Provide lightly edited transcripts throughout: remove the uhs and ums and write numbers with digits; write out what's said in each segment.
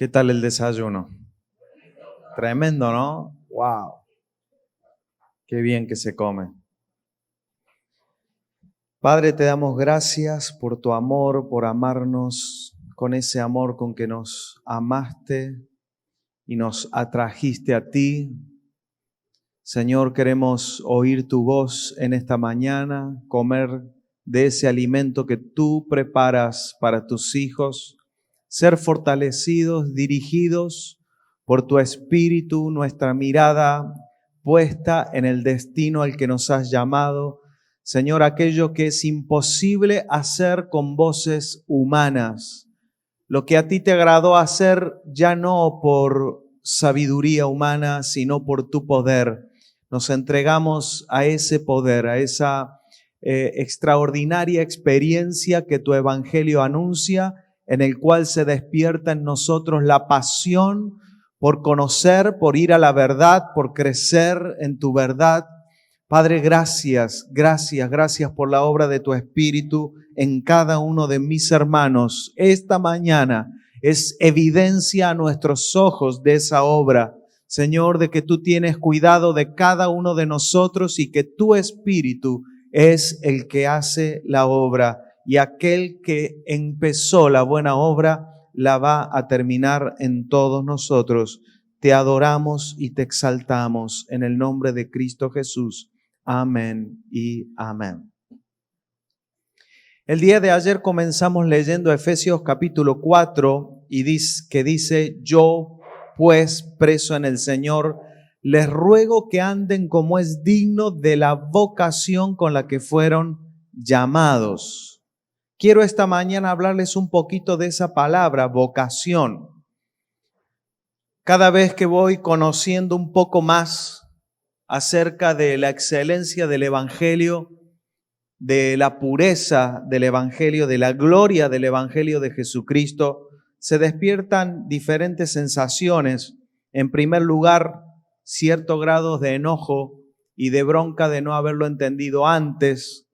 ¿Qué tal el desayuno? Tremendo, ¿no? ¡Wow! Qué bien que se come. Padre, te damos gracias por tu amor, por amarnos con ese amor con que nos amaste y nos atrajiste a ti. Señor, queremos oír tu voz en esta mañana, comer de ese alimento que tú preparas para tus hijos, ser fortalecidos, dirigidos por tu Espíritu, nuestra mirada puesta en el destino al que nos has llamado. Señor, aquello que es imposible hacer con voces humanas, lo que a ti te agradó hacer ya no por sabiduría humana, sino por tu poder. Nos entregamos a ese poder, a esa extraordinaria experiencia que tu evangelio anuncia, en el cual se despierta en nosotros la pasión por conocer, por ir a la verdad, por crecer en tu verdad. Padre, gracias por la obra de tu Espíritu en cada uno de mis hermanos. Esta mañana es evidencia a nuestros ojos de esa obra, Señor, de que tú tienes cuidado de cada uno de nosotros y que tu Espíritu es el que hace la obra. Y aquel que empezó la buena obra la va a terminar en todos nosotros. Te adoramos y te exaltamos en el nombre de Cristo Jesús. Amén y amén. El día de ayer comenzamos leyendo Efesios capítulo 4 y dice, yo pues preso en el Señor, les ruego que anden como es digno de la vocación con la que fueron llamados. Quiero esta mañana hablarles un poquito de esa palabra, vocación. Cada vez que voy conociendo un poco más acerca de la excelencia del Evangelio, de la pureza del Evangelio, de la gloria del Evangelio de Jesucristo, se despiertan diferentes sensaciones. En primer lugar, cierto grado de enojo y de bronca de no haberlo entendido antes.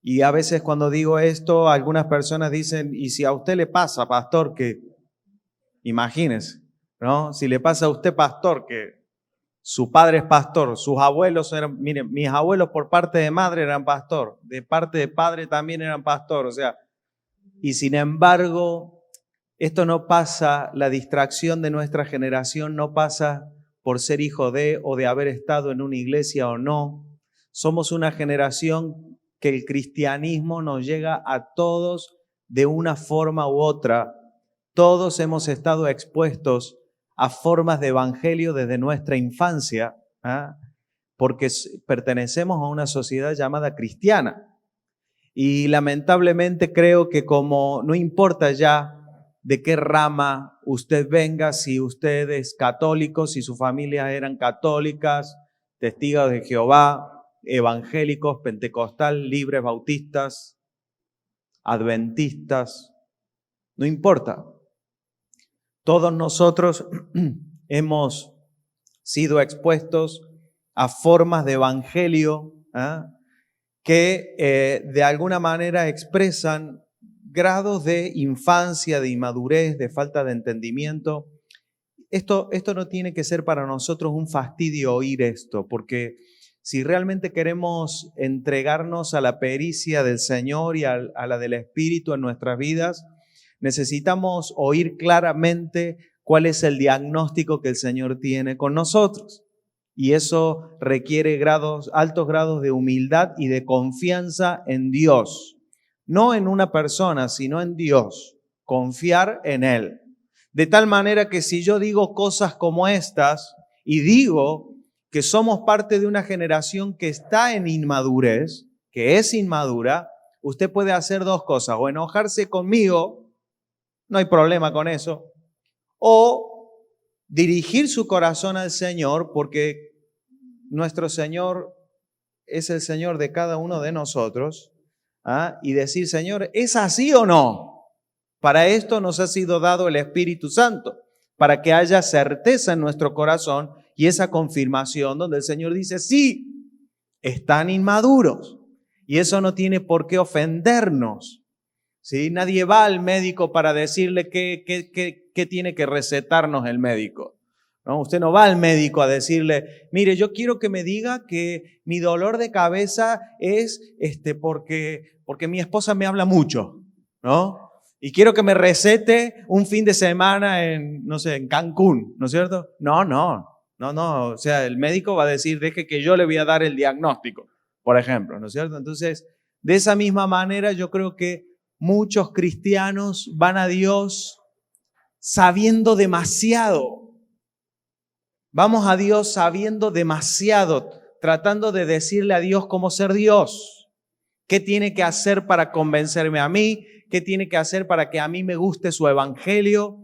Y a veces cuando digo esto, algunas personas dicen, ¿y si a usted le pasa, pastor, que imagínese, ¿no? Si le pasa a usted, pastor, que su padre es pastor, sus abuelos eran, miren, mis abuelos por parte de madre eran pastor, de parte de padre también eran pastor, o sea, y sin embargo, esto no pasa, la distracción de nuestra generación no pasa por ser hijo de o de haber estado en una iglesia o no. Somos una generación que el cristianismo nos llega a todos de una forma u otra. Todos hemos estado expuestos a formas de evangelio desde nuestra infancia, porque pertenecemos a una sociedad llamada cristiana. Y lamentablemente creo que como no importa ya de qué rama usted venga, si usted es católico, si su familia eran católicas, testigos de Jehová, evangélicos, pentecostal, libres, bautistas, adventistas, no importa. Todos nosotros hemos sido expuestos a formas de evangelio que de alguna manera expresan grados de infancia, de inmadurez, de falta de entendimiento. Esto no tiene que ser para nosotros un fastidio oír esto, porque si realmente queremos entregarnos a la pericia del Señor y a la del Espíritu en nuestras vidas, necesitamos oír claramente cuál es el diagnóstico que el Señor tiene con nosotros. Y eso requiere altos grados de humildad y de confianza en Dios. No en una persona, sino en Dios. Confiar en Él. De tal manera que si yo digo cosas como estas y digo que somos parte de una generación que está en inmadurez, que es inmadura, usted puede hacer dos cosas: o enojarse conmigo, no hay problema con eso, o dirigir su corazón al Señor, porque nuestro Señor es el Señor de cada uno de nosotros, y decir, Señor, ¿es así o no? Para esto nos ha sido dado el Espíritu Santo, para que haya certeza en nuestro corazón y esa confirmación donde el Señor dice, sí, están inmaduros. Y eso no tiene por qué ofendernos. ¿sí? Nadie va al médico para decirle qué tiene que recetarnos el médico, ¿no? Usted no va al médico a decirle, mire, yo quiero que me diga que mi dolor de cabeza es porque mi esposa me habla mucho, ¿no? Y quiero que me recete un fin de semana en, no sé, en Cancún, ¿no es cierto? No. O sea, el médico va a decir, deje que yo le voy a dar el diagnóstico, por ejemplo, ¿no es cierto? Entonces, de esa misma manera, yo creo que muchos cristianos van a Dios sabiendo demasiado. Vamos a Dios sabiendo demasiado, tratando de decirle a Dios cómo ser Dios. ¿Qué tiene que hacer para convencerme a mí? ¿Qué tiene que hacer para que a mí me guste su evangelio?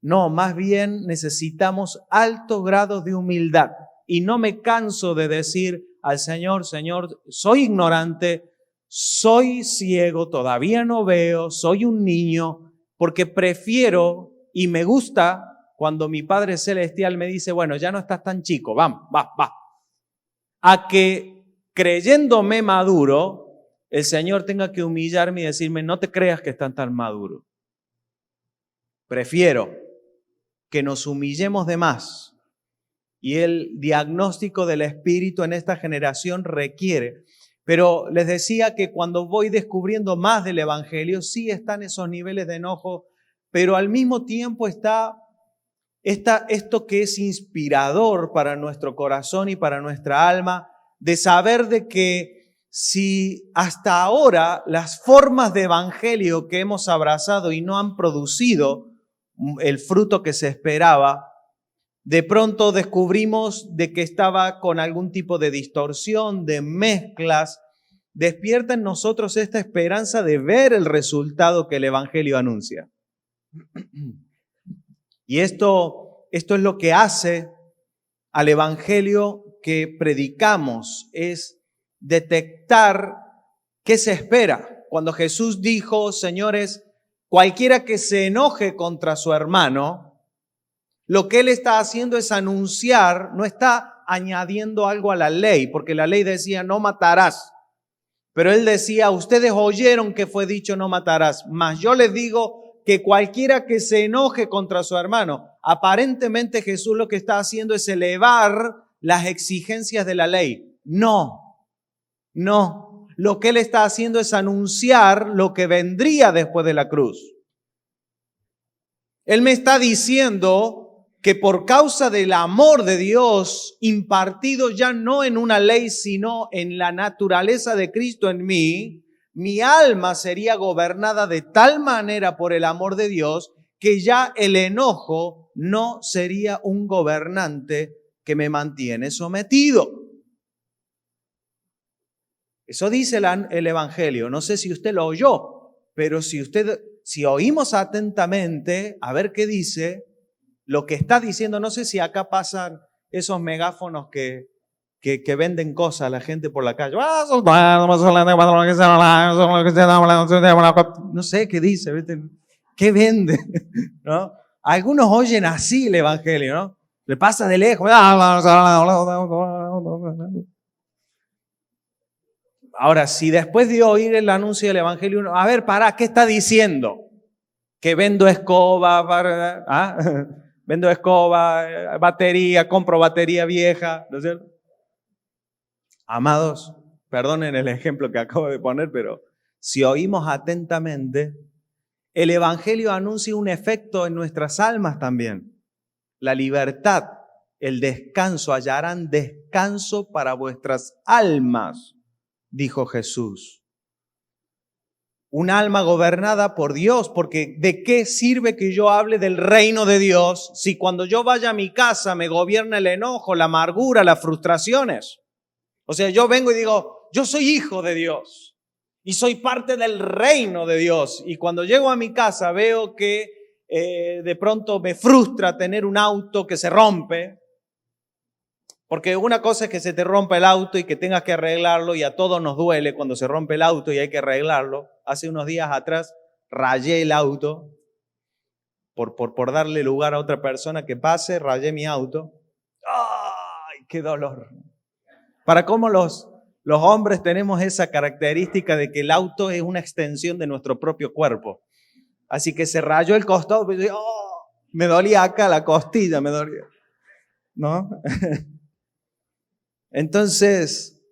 No, más bien necesitamos alto grado de humildad. Y no me canso de decir al Señor, Señor, soy ignorante, soy ciego, todavía no veo, soy un niño, porque prefiero y me gusta cuando mi Padre Celestial me dice, bueno, ya no estás tan chico, vamos, va, a que creyéndome maduro, el Señor tenga que humillarme y decirme, no te creas que estás tan maduro. Prefiero que nos humillemos de más. Y el diagnóstico del Espíritu en esta generación requiere. Pero les decía que cuando voy descubriendo más del Evangelio, sí están esos niveles de enojo, pero al mismo tiempo está esto que es inspirador para nuestro corazón y para nuestra alma, de saber de que si hasta ahora las formas de evangelio que hemos abrazado y no han producido el fruto que se esperaba, de pronto descubrimos de que estaba con algún tipo de distorsión, de mezclas, despierta en nosotros esta esperanza de ver el resultado que el evangelio anuncia. Y esto es lo que hace al evangelio que predicamos, es detectar qué se espera. Cuando Jesús dijo, señores, cualquiera que se enoje contra su hermano, lo que él está haciendo es anunciar, no está añadiendo algo a la ley, porque la ley decía no matarás. Pero él decía, ustedes oyeron que fue dicho no matarás, mas yo les digo que cualquiera que se enoje contra su hermano, aparentemente Jesús lo que está haciendo es elevar las exigencias de la ley. No. Lo que él está haciendo es anunciar lo que vendría después de la cruz. Él me está diciendo que por causa del amor de Dios impartido ya no en una ley, sino en la naturaleza de Cristo en mí, mi alma sería gobernada de tal manera por el amor de Dios que ya el enojo no sería un gobernante que me mantiene sometido. Eso dice el Evangelio. No sé si usted lo oyó, pero si oímos atentamente, a ver qué dice, lo que está diciendo, no sé si acá pasan esos megáfonos que venden cosas a la gente por la calle. No sé qué dice, ¿viste? ¿Qué vende? ¿No? Algunos oyen así el Evangelio, ¿no? Le pasa de lejos. Ahora, si después de oír el anuncio del Evangelio, uno, a ver, pará, ¿qué está diciendo? Que vendo escoba, vendo escoba, batería, compro batería vieja, ¿no es cierto? Amados, perdonen el ejemplo que acabo de poner, pero si oímos atentamente, el Evangelio anuncia un efecto en nuestras almas también. La libertad, el descanso, hallarán descanso para vuestras almas, dijo Jesús. Un alma gobernada por Dios, porque ¿de qué sirve que yo hable del reino de Dios si cuando yo vaya a mi casa me gobierna el enojo, la amargura, las frustraciones? O sea, yo vengo y digo, yo soy hijo de Dios y soy parte del reino de Dios. Y cuando llego a mi casa veo que de pronto me frustra tener un auto que se rompe. Porque una cosa es que se te rompa el auto y que tengas que arreglarlo, y a todos nos duele cuando se rompe el auto y hay que arreglarlo. Hace unos días atrás rayé el auto por darle lugar a otra persona que pase, rayé mi auto. ¡Ay, qué dolor! Para cómo los Los hombres tenemos esa característica de que el auto es una extensión de nuestro propio cuerpo. Así que se rayó el costado, pues, oh, me dolía acá la costilla, me dolía, ¿no? Entonces,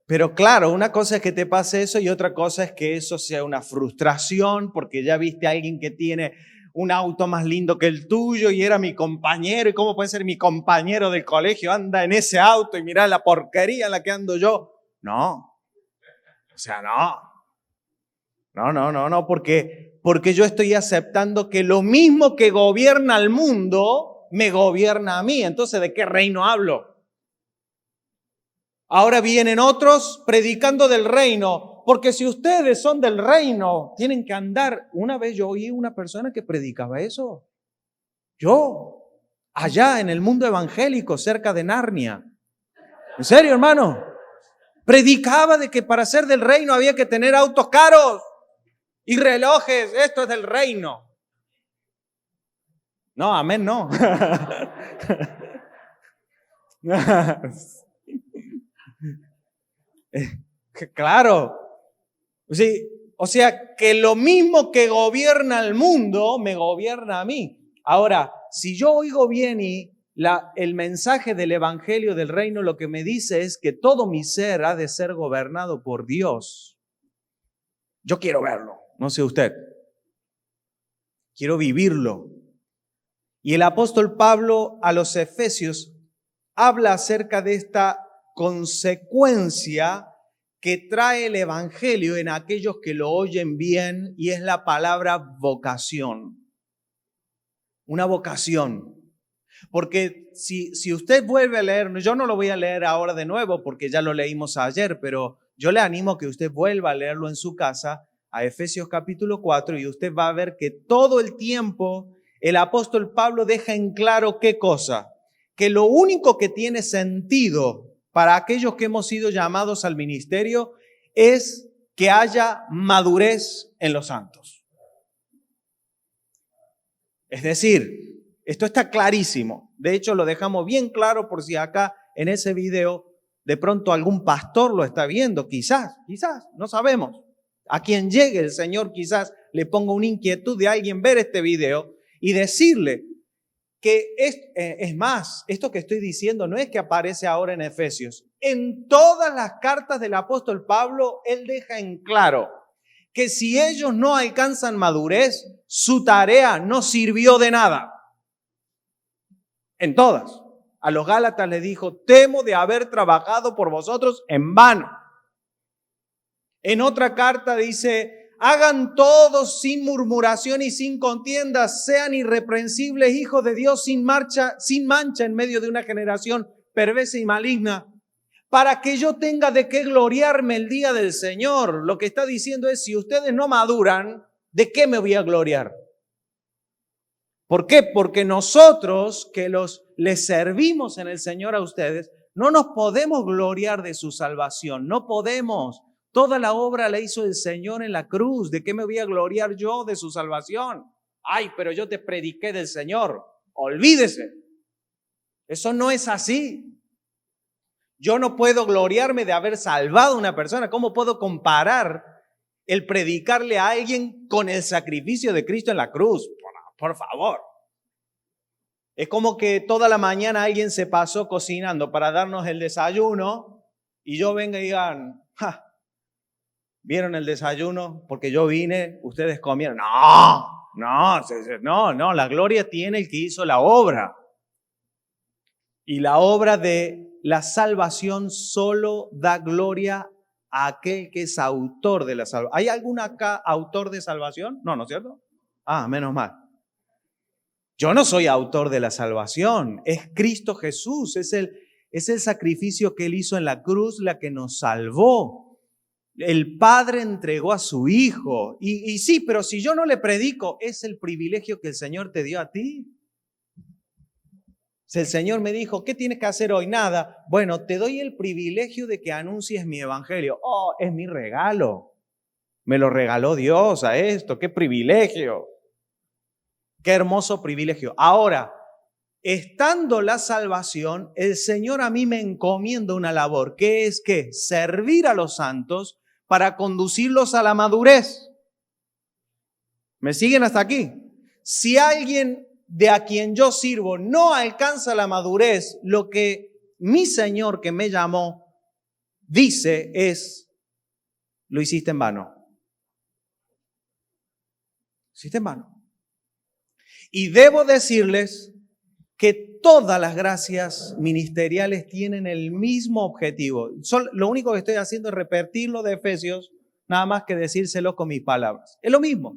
pero claro, una cosa es que te pase eso y otra cosa es que eso sea una frustración porque ya viste a alguien que tiene un auto más lindo que el tuyo y era mi compañero. ¿Y cómo puede ser mi compañero del colegio? Anda en ese auto y mira la porquería en la que ando yo. No, o sea, no, porque yo estoy aceptando que lo mismo que gobierna al mundo, me gobierna a mí. Entonces, ¿de qué reino hablo? Ahora vienen otros predicando del reino, porque si ustedes son del reino, tienen que andar. Una vez yo oí una persona que predicaba eso. Yo, allá en el mundo evangélico, cerca de Narnia. ¿En serio, hermano? Predicaba de que para ser del reino había que tener autos caros y relojes. Esto es del reino. No, amén, no. Claro. Sí, o sea, que lo mismo que gobierna el mundo, me gobierna a mí. Ahora, si yo oigo bien y el mensaje del evangelio del reino lo que me dice es que todo mi ser ha de ser gobernado por Dios. Yo quiero verlo, no sé usted. Quiero vivirlo. Y el apóstol Pablo a los Efesios habla acerca de esta consecuencia que trae el evangelio en aquellos que lo oyen bien, y es la palabra vocación. Una vocación. Porque si usted vuelve a leer, yo no lo voy a leer ahora de nuevo porque ya lo leímos ayer, pero yo le animo a que usted vuelva a leerlo en su casa, a Efesios capítulo 4, y usted va a ver que todo el tiempo el apóstol Pablo deja en claro qué cosa, que lo único que tiene sentido para aquellos que hemos sido llamados al ministerio es que haya madurez en los santos. Es decir, esto está clarísimo. De hecho, lo dejamos bien claro por si acá en ese video de pronto algún pastor lo está viendo. Quizás, no sabemos. A quien llegue el Señor quizás le ponga una inquietud de alguien ver este video y decirle que es más, esto que estoy diciendo no es que aparece ahora en Efesios. En todas las cartas del apóstol Pablo, él deja en claro que si ellos no alcanzan madurez, su tarea no sirvió de nada. En todas. A los Gálatas les dijo, temo de haber trabajado por vosotros en vano. En otra carta dice, hagan todos sin murmuración y sin contiendas, sean irreprensibles hijos de Dios sin mancha en medio de una generación perversa y maligna, para que yo tenga de qué gloriarme el día del Señor. Lo que está diciendo es, si ustedes no maduran, ¿de qué me voy a gloriar? ¿Por qué? Porque nosotros que les servimos en el Señor a ustedes, no nos podemos gloriar de su salvación, no podemos. Toda la obra la hizo el Señor en la cruz. ¿De qué me voy a gloriar yo de su salvación? Ay, pero yo te prediqué del Señor. Olvídese. Eso no es así. Yo no puedo gloriarme de haber salvado a una persona. ¿Cómo puedo comparar el predicarle a alguien con el sacrificio de Cristo en la cruz? Por favor. Es como que toda la mañana alguien se pasó cocinando para darnos el desayuno y yo venga y digan, ¡ja! ¿Vieron el desayuno? Porque yo vine, ustedes comieron. No, la gloria tiene el que hizo la obra. Y la obra de la salvación solo da gloria a aquel que es autor de la salvación. ¿Hay algún acá autor de salvación? No, ¿no es cierto? Menos mal. Yo no soy autor de la salvación, es Cristo Jesús, es el sacrificio que Él hizo en la cruz la que nos salvó. El Padre entregó a su Hijo. Y sí, pero si yo no le predico, es el privilegio que el Señor te dio a ti. Si el Señor me dijo, ¿qué tienes que hacer hoy? Nada. Bueno, te doy el privilegio de que anuncies mi evangelio. Oh, es mi regalo. Me lo regaló Dios a esto. ¡Qué privilegio! ¡Qué hermoso privilegio! Ahora, estando la salvación, el Señor a mí me encomienda una labor, que es que servir a los santos para conducirlos a la madurez. ¿Me siguen hasta aquí? Si alguien de a quien yo sirvo no alcanza la madurez, lo que mi Señor que me llamó dice es, lo hiciste en vano. Lo hiciste en vano. Y debo decirles que todas las gracias ministeriales tienen el mismo objetivo. Lo único que estoy haciendo es repetirlo de Efesios, nada más que decírselo con mis palabras. Es lo mismo.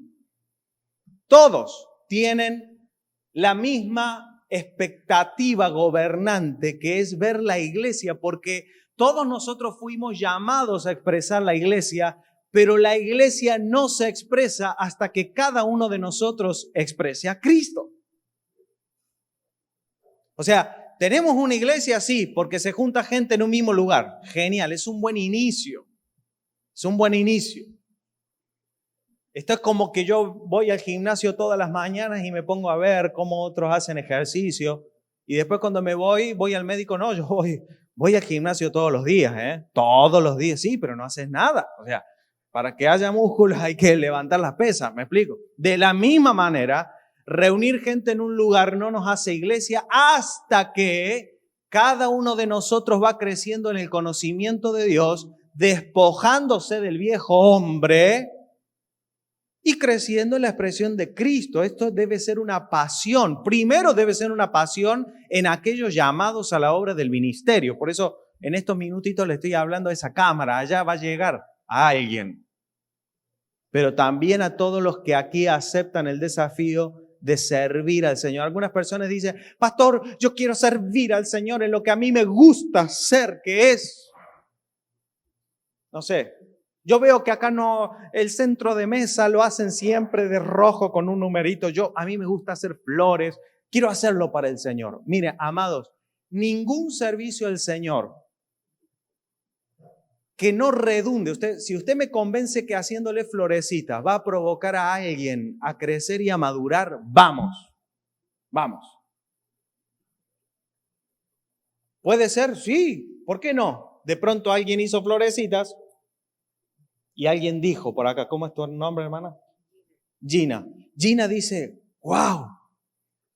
Todos tienen la misma expectativa gobernante, que es ver la iglesia, porque todos nosotros fuimos llamados a expresar la iglesia, pero la iglesia no se expresa hasta que cada uno de nosotros exprese a Cristo. O sea, tenemos una iglesia, sí, porque se junta gente en un mismo lugar. Genial, es un buen inicio. Es un buen inicio. Esto es como que yo voy al gimnasio todas las mañanas y me pongo a ver cómo otros hacen ejercicio. Y después cuando me voy al médico, no, yo voy al gimnasio todos los días, ¿eh? Todos los días, sí, pero no haces nada. O sea, para que haya músculos hay que levantar las pesas, ¿me explico? De la misma manera, reunir gente en un lugar no nos hace iglesia hasta que cada uno de nosotros va creciendo en el conocimiento de Dios, despojándose del viejo hombre y creciendo en la expresión de Cristo. Esto debe ser una pasión. Primero debe ser una pasión en aquellos llamados a la obra del ministerio. Por eso en estos minutitos le estoy hablando a esa cámara. Allá va a llegar a alguien. Pero también a todos los que aquí aceptan el desafío de servir al Señor. Algunas personas dicen, pastor, yo quiero servir al Señor en lo que a mí me gusta hacer, que es, no sé, yo veo que acá no, el centro de mesa lo hacen siempre de rojo con un numerito. A mí me gusta hacer flores, quiero hacerlo para el Señor. Mire, amados, ningún servicio al Señor que no redunde. Si usted me convence que haciéndole florecitas va a provocar a alguien a crecer y a madurar, vamos. ¿Puede ser? Sí, ¿por qué no? De pronto alguien hizo florecitas y alguien dijo por acá, ¿cómo es tu nombre, hermana? Gina. Gina dice, wow,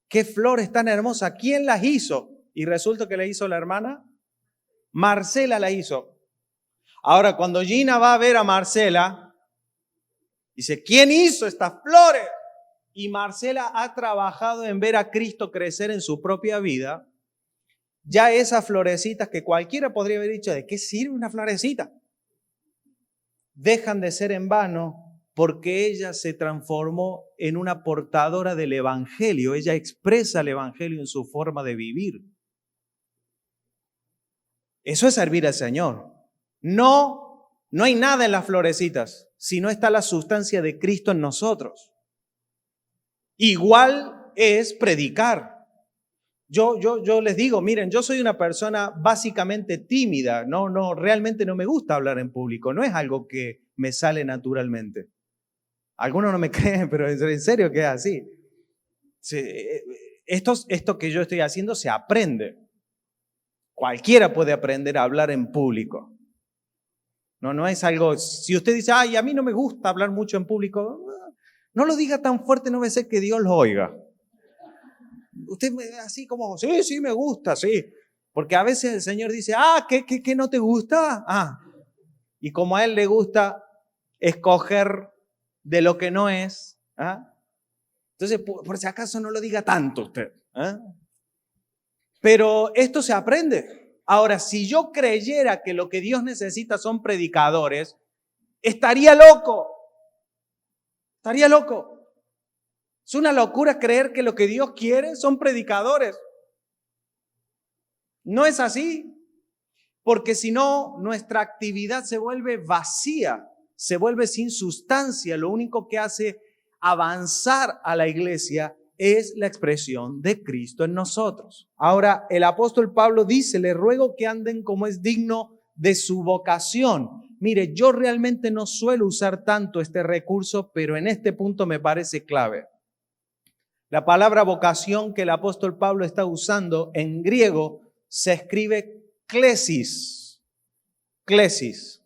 qué flores tan hermosas. ¿Quién las hizo? Y resulta que la hizo la hermana Marcela la hizo. Ahora, cuando Gina va a ver a Marcela, dice, ¿quién hizo estas flores? Y Marcela ha trabajado en ver a Cristo crecer en su propia vida. Ya esas florecitas que cualquiera podría haber dicho, ¿de qué sirve una florecita? Dejan de ser en vano porque ella se transformó en una portadora del Evangelio. Ella expresa el Evangelio en su forma de vivir. Eso es servir al Señor. No hay nada en las florecitas, sino está la sustancia de Cristo en nosotros. Igual es predicar. Yo les digo, miren, yo soy una persona básicamente tímida, realmente no me gusta hablar en público, no es algo que me sale naturalmente. Algunos no me creen, pero en serio que es así. Esto que yo estoy haciendo se aprende. Cualquiera puede aprender a hablar en público. No es algo, si usted dice, ay, a mí no me gusta hablar mucho en público, no lo diga tan fuerte, no va a ser que Dios lo oiga. Usted así como, sí, me gusta, sí. Porque a veces el Señor dice, ¿qué no te gusta? Y como a Él le gusta escoger de lo que no es, entonces por si acaso no lo diga tanto usted. Pero esto se aprende. Ahora, si yo creyera que lo que Dios necesita son predicadores, estaría loco. Estaría loco. Es una locura creer que lo que Dios quiere son predicadores. No es así. Porque si no, nuestra actividad se vuelve vacía, se vuelve sin sustancia. Lo único que hace avanzar a la iglesia es la expresión de Cristo en nosotros. Ahora, el apóstol Pablo dice, le ruego que anden como es digno de su vocación. Mire, yo realmente no suelo usar tanto este recurso, pero en este punto me parece clave. La palabra vocación que el apóstol Pablo está usando en griego se escribe klesis. Klesis.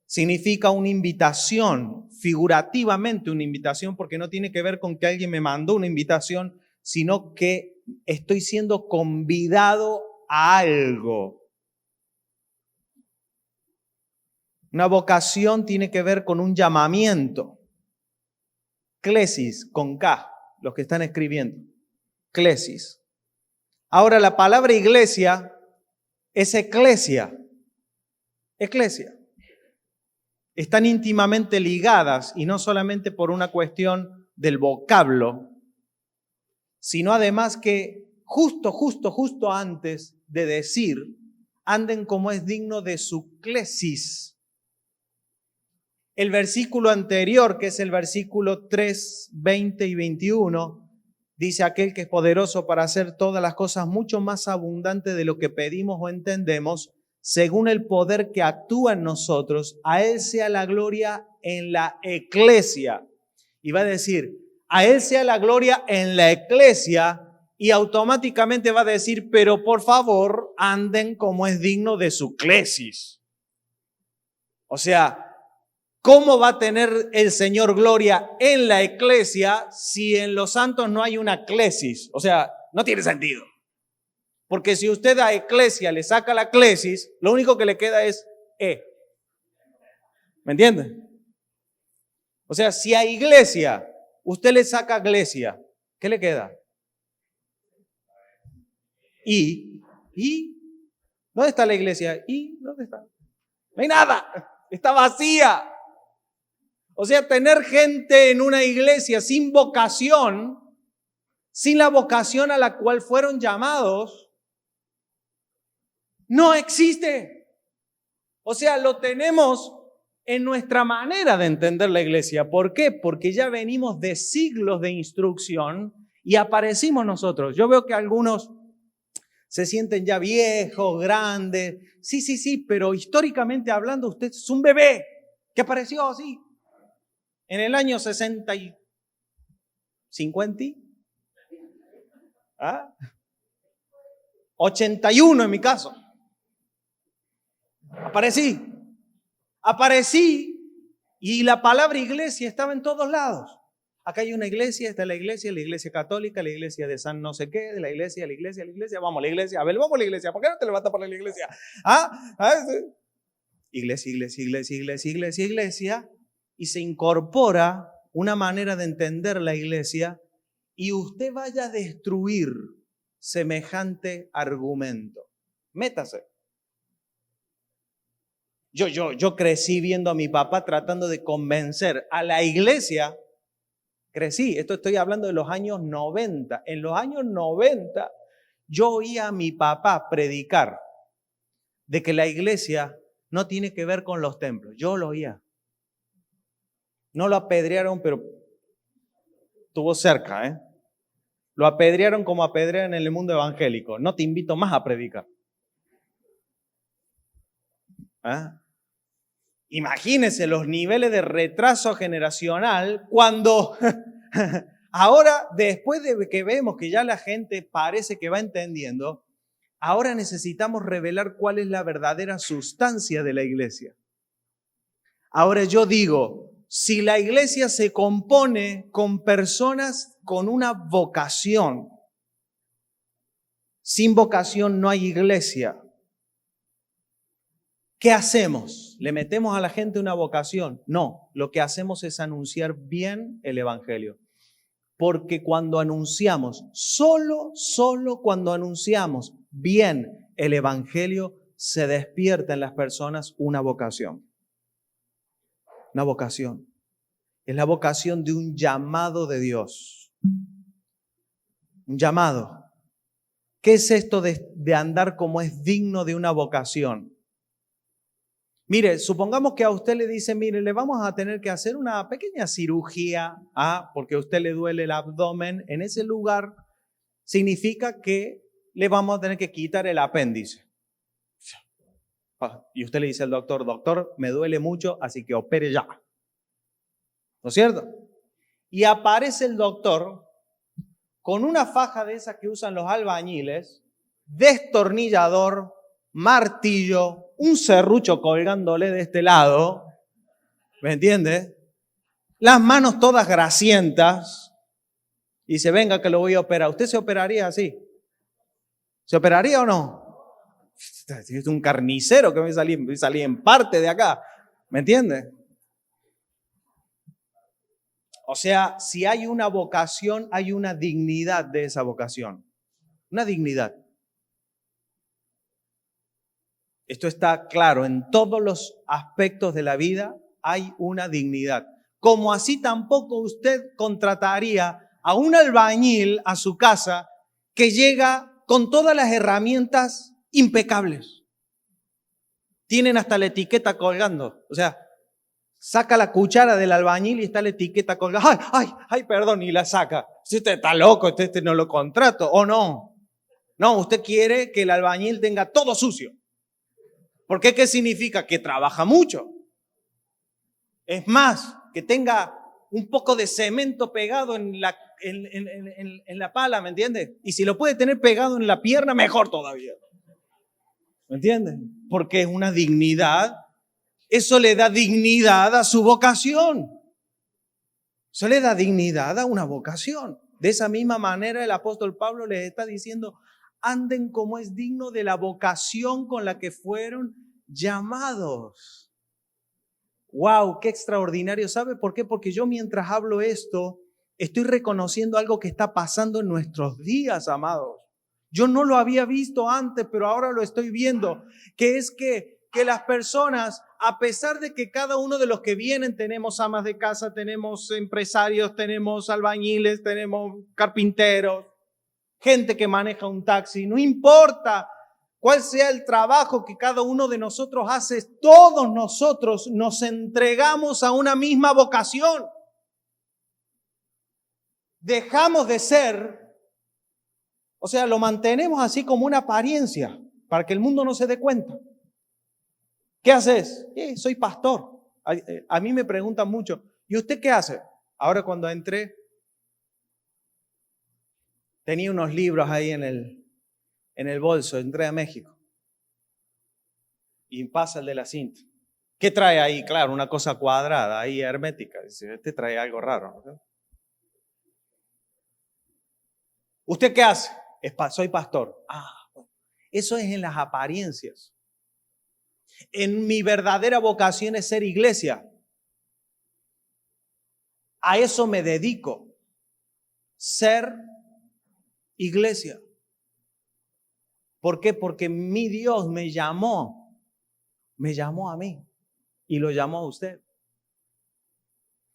Significa una invitación, figurativamente una invitación, porque no tiene que ver con que alguien me mandó una invitación, sino que estoy siendo convidado a algo. Una vocación tiene que ver con un llamamiento. Klesis, con K, los que están escribiendo. Klesis. Ahora la palabra iglesia es eclesia. Eclesia. Están íntimamente ligadas y no solamente por una cuestión del vocablo, sino además que justo antes de decir, anden como es digno de su klesis. El versículo anterior, que es el versículo 3, 20 y 21, dice aquel que es poderoso para hacer todas las cosas mucho más abundante de lo que pedimos o entendemos, según el poder que actúa en nosotros, a Él sea la gloria en la eclesia. Y va a decir, a Él sea la gloria en la eclesia, y automáticamente va a decir, pero por favor, anden como es digno de su klesis. O sea, ¿cómo va a tener el Señor gloria en la eclesia si en los santos no hay una klesis? O sea, no tiene sentido. Porque si usted a eclesia le saca la klesis, lo único que le queda es E. ¿Me entiende? O sea, si a iglesia usted le saca iglesia, ¿qué le queda? ¿Y? ¿Dónde está la iglesia? ¿Y? ¿Dónde está? No hay nada. Está vacía. O sea, tener gente en una iglesia sin vocación, sin la vocación a la cual fueron llamados, no existe. O sea, lo tenemos en nuestra manera de entender la iglesia. ¿Por qué? Porque ya venimos de siglos de instrucción y aparecimos nosotros. Yo veo que algunos se sienten ya viejos, grandes. Sí, pero históricamente hablando, usted es un bebé que apareció así. En el año 60 y 50, 81 en mi caso. Aparecí y la palabra iglesia estaba en todos lados. Acá hay una iglesia, está la iglesia católica, la iglesia de San no sé qué, de la iglesia, vamos a la iglesia, a ver, vamos a la iglesia, ¿por qué no te levantas para la iglesia? Iglesia, y se incorpora una manera de entender la iglesia y usted vaya a destruir semejante argumento. Métase. Yo crecí viendo a mi papá tratando de convencer a la iglesia. Crecí, esto estoy hablando de los años 90. En los años 90 yo oía a mi papá predicar de que la iglesia no tiene que ver con los templos. Yo lo oía. No lo apedrearon, pero estuvo cerca, ¿eh? Lo apedrearon como apedrean en el mundo evangélico. No te invito más a predicar. Imagínense los niveles de retraso generacional cuando ahora, después de que vemos que ya la gente parece que va entendiendo, ahora necesitamos revelar cuál es la verdadera sustancia de la iglesia. Ahora yo digo, si la iglesia se compone con personas con una vocación, sin vocación no hay iglesia. ¿Qué hacemos? ¿Le metemos a la gente una vocación? No, lo que hacemos es anunciar bien el evangelio. Porque cuando anunciamos, solo cuando anunciamos bien el evangelio, se despierta en las personas una vocación. Una vocación. Es la vocación de un llamado de Dios. Un llamado. ¿Qué es esto de andar como es digno de una vocación? Mire, supongamos que a usted le dicen, mire, le vamos a tener que hacer una pequeña cirugía, porque a usted le duele el abdomen. En ese lugar significa que le vamos a tener que quitar el apéndice. Y usted le dice al doctor, me duele mucho, así que opere ya. ¿No es cierto? y aparece el doctor con una faja de esas que usan los albañiles, destornillador, martillo, un serrucho colgándole de este lado, ¿me entiende? Las manos todas grasientas, y dice, venga que lo voy a operar. ¿Usted se operaría así? ¿Se operaría o no? Es un carnicero que me salí en parte de acá, ¿me entiende? O sea, si hay una vocación, hay una dignidad de esa vocación. Una dignidad. Esto está claro, en todos los aspectos de la vida hay una dignidad. Como así tampoco usted contrataría a un albañil a su casa que llega con todas las herramientas impecables. Tienen hasta la etiqueta colgando. O sea, saca la cuchara del albañil y está la etiqueta colgada. ¡Ay, perdón! Y la saca. Si usted está loco, este no lo contrato. ¿O no? No, usted quiere que el albañil tenga todo sucio. ¿Por qué? ¿Qué significa? Que trabaja mucho. Es más, que tenga un poco de cemento pegado en la pala, ¿me entiende? Y si lo puede tener pegado en la pierna, mejor todavía. ¿Me entiende? Porque es una dignidad. Eso le da dignidad a su vocación. Eso le da dignidad a una vocación. De esa misma manera el apóstol Pablo les está diciendo, anden como es digno de la vocación con la que fueron llamados. ¡Wow! ¡Qué extraordinario! ¿Sabe por qué? Porque yo mientras hablo esto, estoy reconociendo algo que está pasando en nuestros días, amados. Yo no lo había visto antes, pero ahora lo estoy viendo, que es que las personas, a pesar de que cada uno de los que vienen, tenemos amas de casa, tenemos empresarios, tenemos albañiles, tenemos carpinteros, gente que maneja un taxi, no importa cuál sea el trabajo que cada uno de nosotros hace, todos nosotros nos entregamos a una misma vocación. Dejamos de ser, o sea, lo mantenemos así como una apariencia para que el mundo no se dé cuenta. ¿Qué haces? Soy pastor. A mí me preguntan mucho, ¿y usted qué hace? Ahora cuando entré, tenía unos libros ahí en el bolso, entré a México. Y pasa el de la cinta. ¿Qué trae ahí? Claro, una cosa cuadrada, ahí hermética. Dice, este trae algo raro, ¿no? ¿Usted qué hace? Soy pastor. Eso es en las apariencias. En mi verdadera vocación es ser iglesia. A eso me dedico. Ser iglesia. ¿Por qué? Porque mi Dios me llamó a mí y lo llamó a usted.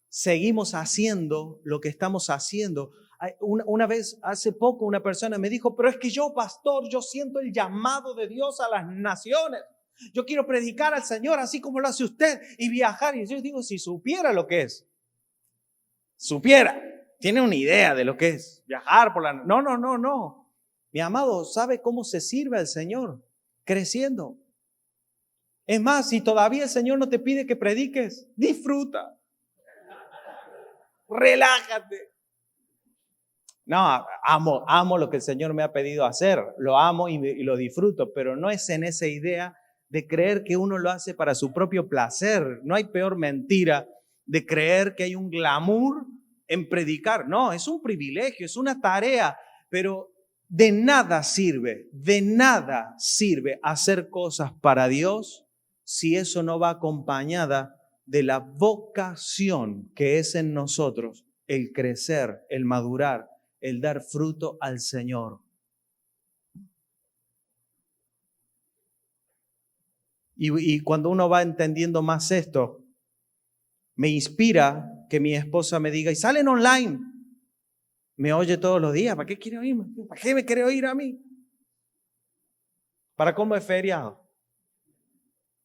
Seguimos haciendo lo que estamos haciendo. Una vez, hace poco, una persona me dijo, pero es que yo, pastor, yo siento el llamado de Dios a las naciones. Yo quiero predicar al Señor así como lo hace usted y viajar. Y yo digo, si supiera lo que es, tiene una idea de lo que es viajar por la... No. Mi amado, ¿sabe cómo se sirve al Señor? Creciendo. Es más, si todavía el Señor no te pide que prediques, disfruta. Relájate. No, amo lo que el Señor me ha pedido hacer. Lo amo y lo disfruto, pero no es en esa idea de creer que uno lo hace para su propio placer. No hay peor mentira de creer que hay un glamour en predicar. No, es un privilegio, es una tarea, pero de nada sirve hacer cosas para Dios si eso no va acompañada de la vocación que es en nosotros, el crecer, el madurar, el dar fruto al Señor. Y cuando uno va entendiendo más esto, me inspira que mi esposa me diga, y salen online, me oye todos los días, ¿para qué quiere oírme? ¿Para qué me quiere oír a mí? ¿Para cómo es feriado?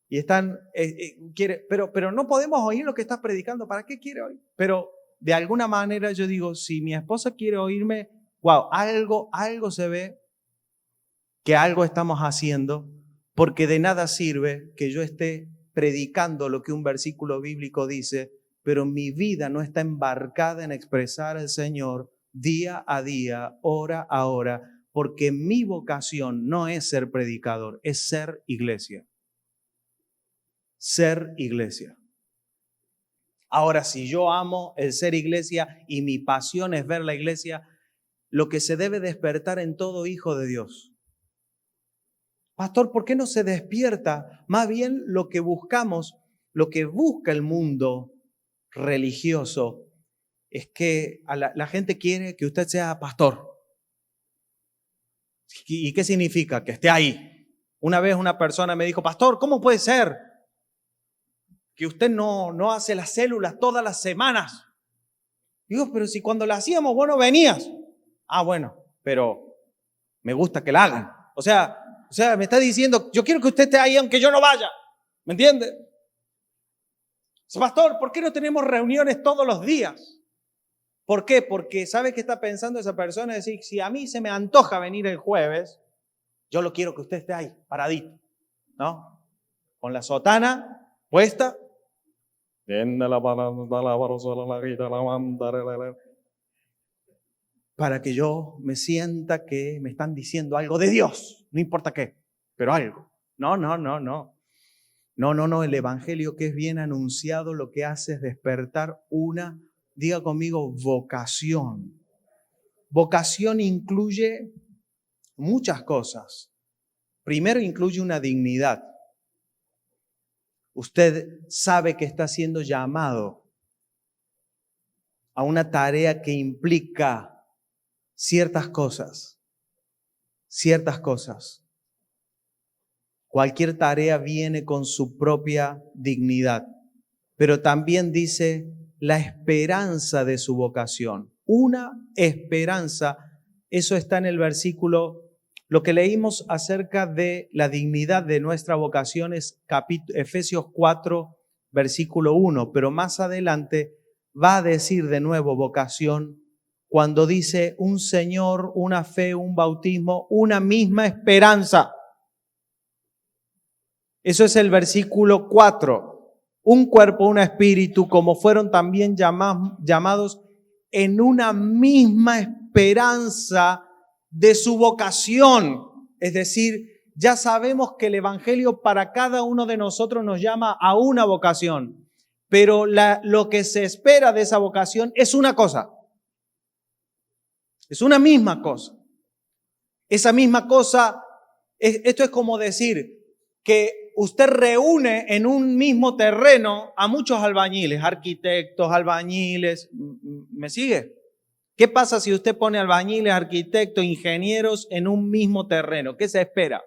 Y están, pero no podemos oír lo que estás predicando, ¿para qué quiere oír? Pero de alguna manera yo digo, si mi esposa quiere oírme, wow, algo se ve que algo estamos haciendo, porque de nada sirve que yo esté predicando lo que un versículo bíblico dice pero mi vida no está embarcada en expresar al Señor día a día, hora a hora, porque mi vocación no es ser predicador, es ser iglesia. Ser iglesia. Ahora, si yo amo el ser iglesia y mi pasión es ver la iglesia, lo que se debe despertar en todo hijo de Dios. Pastor, ¿por qué no se despierta? Más bien lo que buscamos, lo que busca el mundo religioso, es que la gente quiere que usted sea pastor. ¿Y qué significa? Que esté ahí. Una vez una persona me dijo, pastor, ¿cómo puede ser que usted no hace las células todas las semanas? Digo, pero si cuando la hacíamos vos no venías. Ah, bueno, pero me gusta que la hagan. O sea, me está diciendo, yo quiero que usted esté ahí aunque yo no vaya. ¿Me entiende? Pastor, ¿por qué no tenemos reuniones todos los días? ¿Por qué? Porque ¿sabe qué está pensando esa persona? Es decir, si a mí se me antoja venir el jueves, yo lo quiero que usted esté ahí, paradito, ¿no? Con la sotana puesta. Para que yo me sienta que me están diciendo algo de Dios, no importa qué, pero algo. No. No, el evangelio que es bien anunciado lo que hace es despertar una, diga conmigo, vocación. Vocación incluye muchas cosas. Primero incluye una dignidad. Usted sabe que está siendo llamado a una tarea que implica ciertas cosas. Cualquier tarea viene con su propia dignidad, pero también dice la esperanza de su vocación. Una esperanza, eso está en el versículo, lo que leímos acerca de la dignidad de nuestra vocación es Efesios 4, versículo 1, pero más adelante va a decir de nuevo vocación cuando dice un Señor, una fe, un bautismo, una misma esperanza. Eso es el versículo 4. Un cuerpo, un espíritu, como fueron también llamados en una misma esperanza de su vocación. Es decir, ya sabemos que el evangelio para cada uno de nosotros nos llama a una vocación, pero lo que se espera de esa vocación es una cosa. Es una misma cosa. Esa misma cosa, esto es como decir que usted reúne en un mismo terreno a muchos albañiles, arquitectos, albañiles. ¿Me sigue? ¿Qué pasa si usted pone albañiles, arquitectos, ingenieros en un mismo terreno? ¿Qué se espera?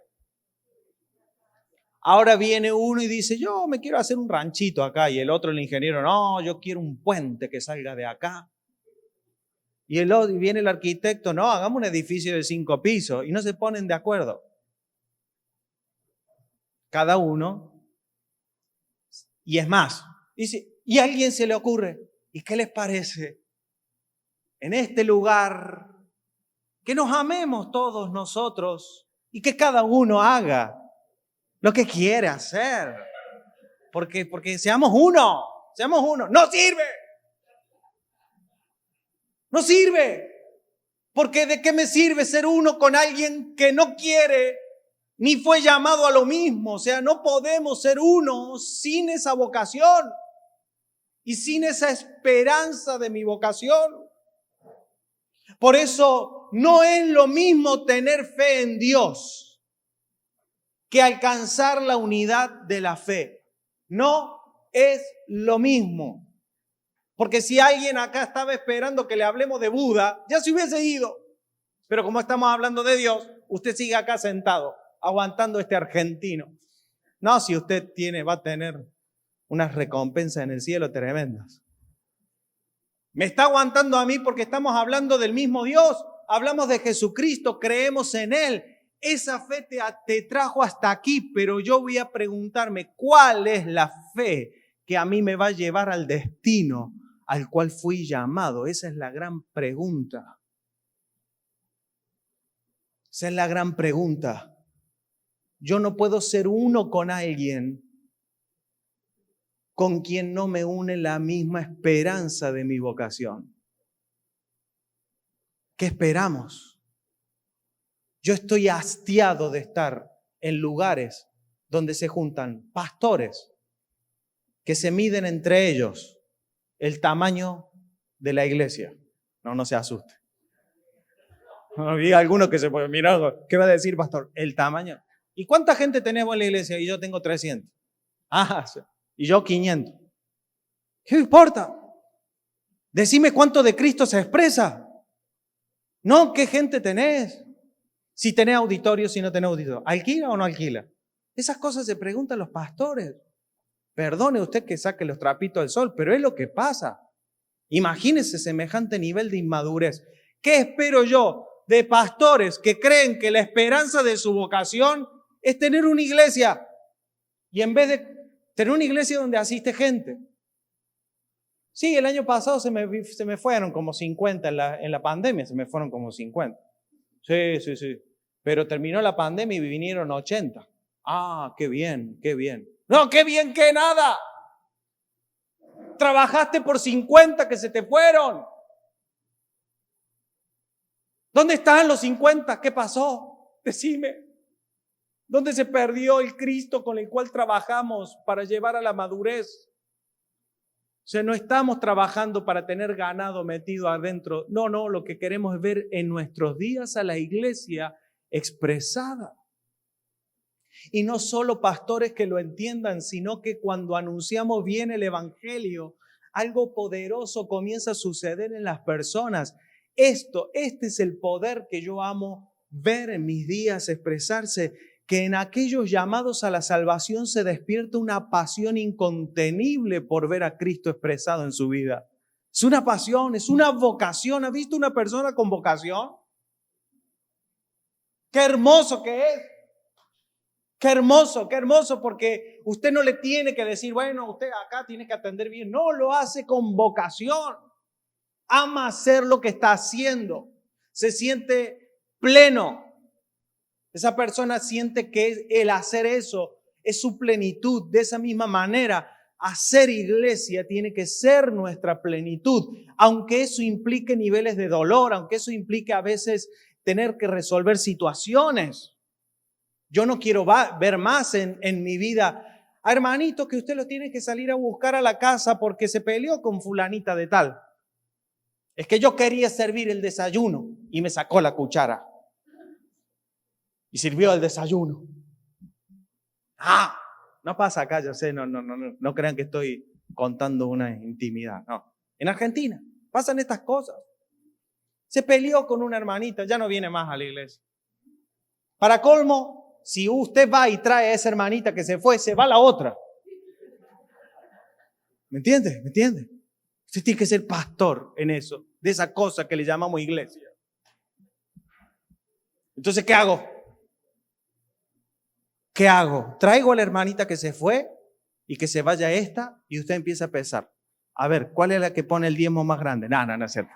Ahora viene uno y dice, yo me quiero hacer un ranchito acá, y el otro, el ingeniero, no, yo quiero un puente que salga de acá. Y viene el arquitecto, no, hagamos un edificio de 5 pisos, y no se ponen de acuerdo. Cada uno. Y es más, dice, y a alguien se le ocurre, ¿y qué les parece? En este lugar, que nos amemos todos nosotros y que cada uno haga lo que quiere hacer. Porque seamos uno. ¡No sirve! ¡No sirve! Porque ¿de qué me sirve ser uno con alguien que no quiere ni fue llamado a lo mismo? O sea, no podemos ser uno sin esa vocación y sin esa esperanza de mi vocación. Por eso no es lo mismo tener fe en Dios que alcanzar la unidad de la fe. No es lo mismo. Porque si alguien acá estaba esperando que le hablemos de Buda, ya se hubiese ido. Pero como estamos hablando de Dios, usted sigue acá sentado, aguantando este argentino. No, si usted va a tener unas recompensas en el cielo tremendas. Me está aguantando a mí porque estamos hablando del mismo Dios. Hablamos de Jesucristo, creemos en Él. Esa fe te trajo hasta aquí, pero yo voy a preguntarme, ¿cuál es la fe que a mí me va a llevar al destino al cual fui llamado? Esa es la gran pregunta. Esa es la gran pregunta. Yo no puedo ser uno con alguien con quien no me une la misma esperanza de mi vocación. ¿Qué esperamos? Yo estoy hastiado de estar en lugares donde se juntan pastores que se miden entre ellos el tamaño de la iglesia. No se asuste. Había algunos que se pueden mirar, ¿qué va a decir, pastor? El tamaño. ¿Y cuánta gente tenemos en la iglesia? Y yo tengo 300. Y yo 500. ¿Qué importa? Decime cuánto de Cristo se expresa. No, ¿qué gente tenés? Si tenés auditorio, si no tenés auditorio. ¿Alquila o no alquila? Esas cosas se preguntan los pastores. Perdone usted que saque los trapitos del sol, pero es lo que pasa. Imagínese semejante nivel de inmadurez. ¿Qué espero yo de pastores que creen que la esperanza de su vocación es tener una iglesia? Y en vez de tener una iglesia donde asiste gente. Sí, el año pasado se me fueron como 50 en la pandemia, se me fueron como 50. Sí. Pero terminó la pandemia y vinieron 80. Qué bien. No, qué bien que nada. Trabajaste por 50 que se te fueron. ¿Dónde están los 50? ¿Qué pasó? Decime. ¿Dónde se perdió el Cristo con el cual trabajamos para llevar a la madurez? O sea, no estamos trabajando para tener ganado metido adentro. No, lo que queremos es ver en nuestros días a la iglesia expresada. Y no solo pastores que lo entiendan, sino que cuando anunciamos bien el evangelio, algo poderoso comienza a suceder en las personas. Este es el poder que yo amo ver en mis días expresarse, que en aquellos llamados a la salvación se despierta una pasión incontenible por ver a Cristo expresado en su vida. Es una pasión, es una vocación. ¿Ha visto una persona con vocación? ¡Qué hermoso que es! ¡Qué hermoso, porque usted no le tiene que decir, bueno, usted acá tiene que atender bien. No, lo hace con vocación. Ama hacer lo que está haciendo. Se siente pleno. Esa persona siente que el hacer eso es su plenitud. De esa misma manera, hacer iglesia tiene que ser nuestra plenitud. Aunque eso implique niveles de dolor, aunque eso implique a veces tener que resolver situaciones. Yo no quiero ver más en mi vida a hermanitos que usted los tiene que salir a buscar a la casa porque se peleó con fulanita de tal. Es que yo quería servir el desayuno y me sacó la cuchara. Y sirvió el desayuno. No pasa acá, yo sé, no crean que estoy contando una intimidad. No. En Argentina pasan estas cosas. Se peleó con una hermanita, ya no viene más a la iglesia. Para colmo, si usted va y trae a esa hermanita que se fue, se va la otra. ¿Me entiende? Usted tiene que ser pastor en eso, de esa cosa que le llamamos iglesia. Entonces, ¿qué hago? Traigo a la hermanita que se fue y que se vaya esta y usted empieza a pensar. A ver, ¿cuál es la que pone el diezmo más grande? No es cierto.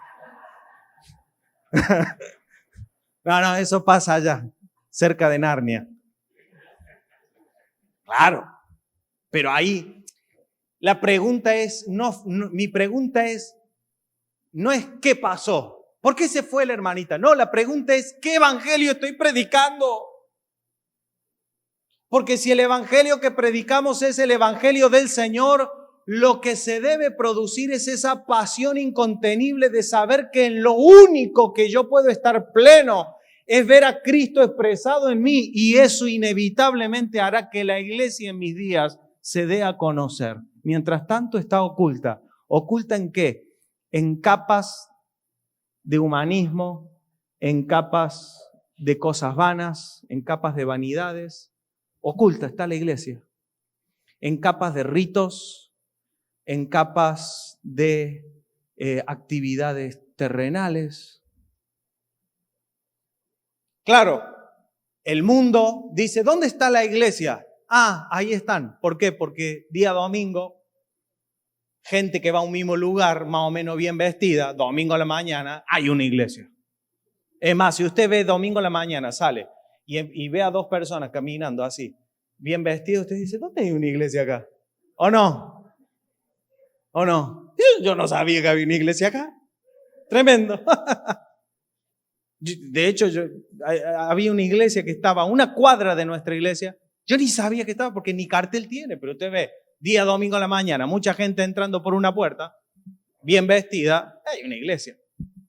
No, eso pasa allá, cerca de Narnia. Claro, pero ahí la pregunta es, mi pregunta es, no es qué pasó, ¿por qué se fue la hermanita? No, la pregunta es, ¿qué evangelio estoy predicando? Porque si el evangelio que predicamos es el evangelio del Señor, lo que se debe producir es esa pasión incontenible de saber que en lo único que yo puedo estar pleno es ver a Cristo expresado en mí, y eso inevitablemente hará que la iglesia en mis días se dé a conocer. Mientras tanto está oculta. ¿Oculta en qué? En capas de humanismo, en capas de cosas vanas, en capas de vanidades. Oculta está la iglesia. En capas de ritos, en capas de actividades terrenales. Claro, el mundo dice, ¿dónde está la iglesia? Ahí están. ¿Por qué? Porque día domingo, gente que va a un mismo lugar, más o menos bien vestida, domingo a la mañana, hay una iglesia. Es más, si usted ve domingo a la mañana, sale y ve a dos personas caminando así, bien vestidas, usted dice, ¿dónde hay una iglesia acá? ¿O no? ¿O no? Yo no sabía que había una iglesia acá. Tremendo. De hecho, había una iglesia que estaba a una cuadra de nuestra iglesia. Yo ni sabía que estaba porque ni cartel tiene, pero usted ve, día domingo a la mañana, mucha gente entrando por una puerta, bien vestida, hay una iglesia,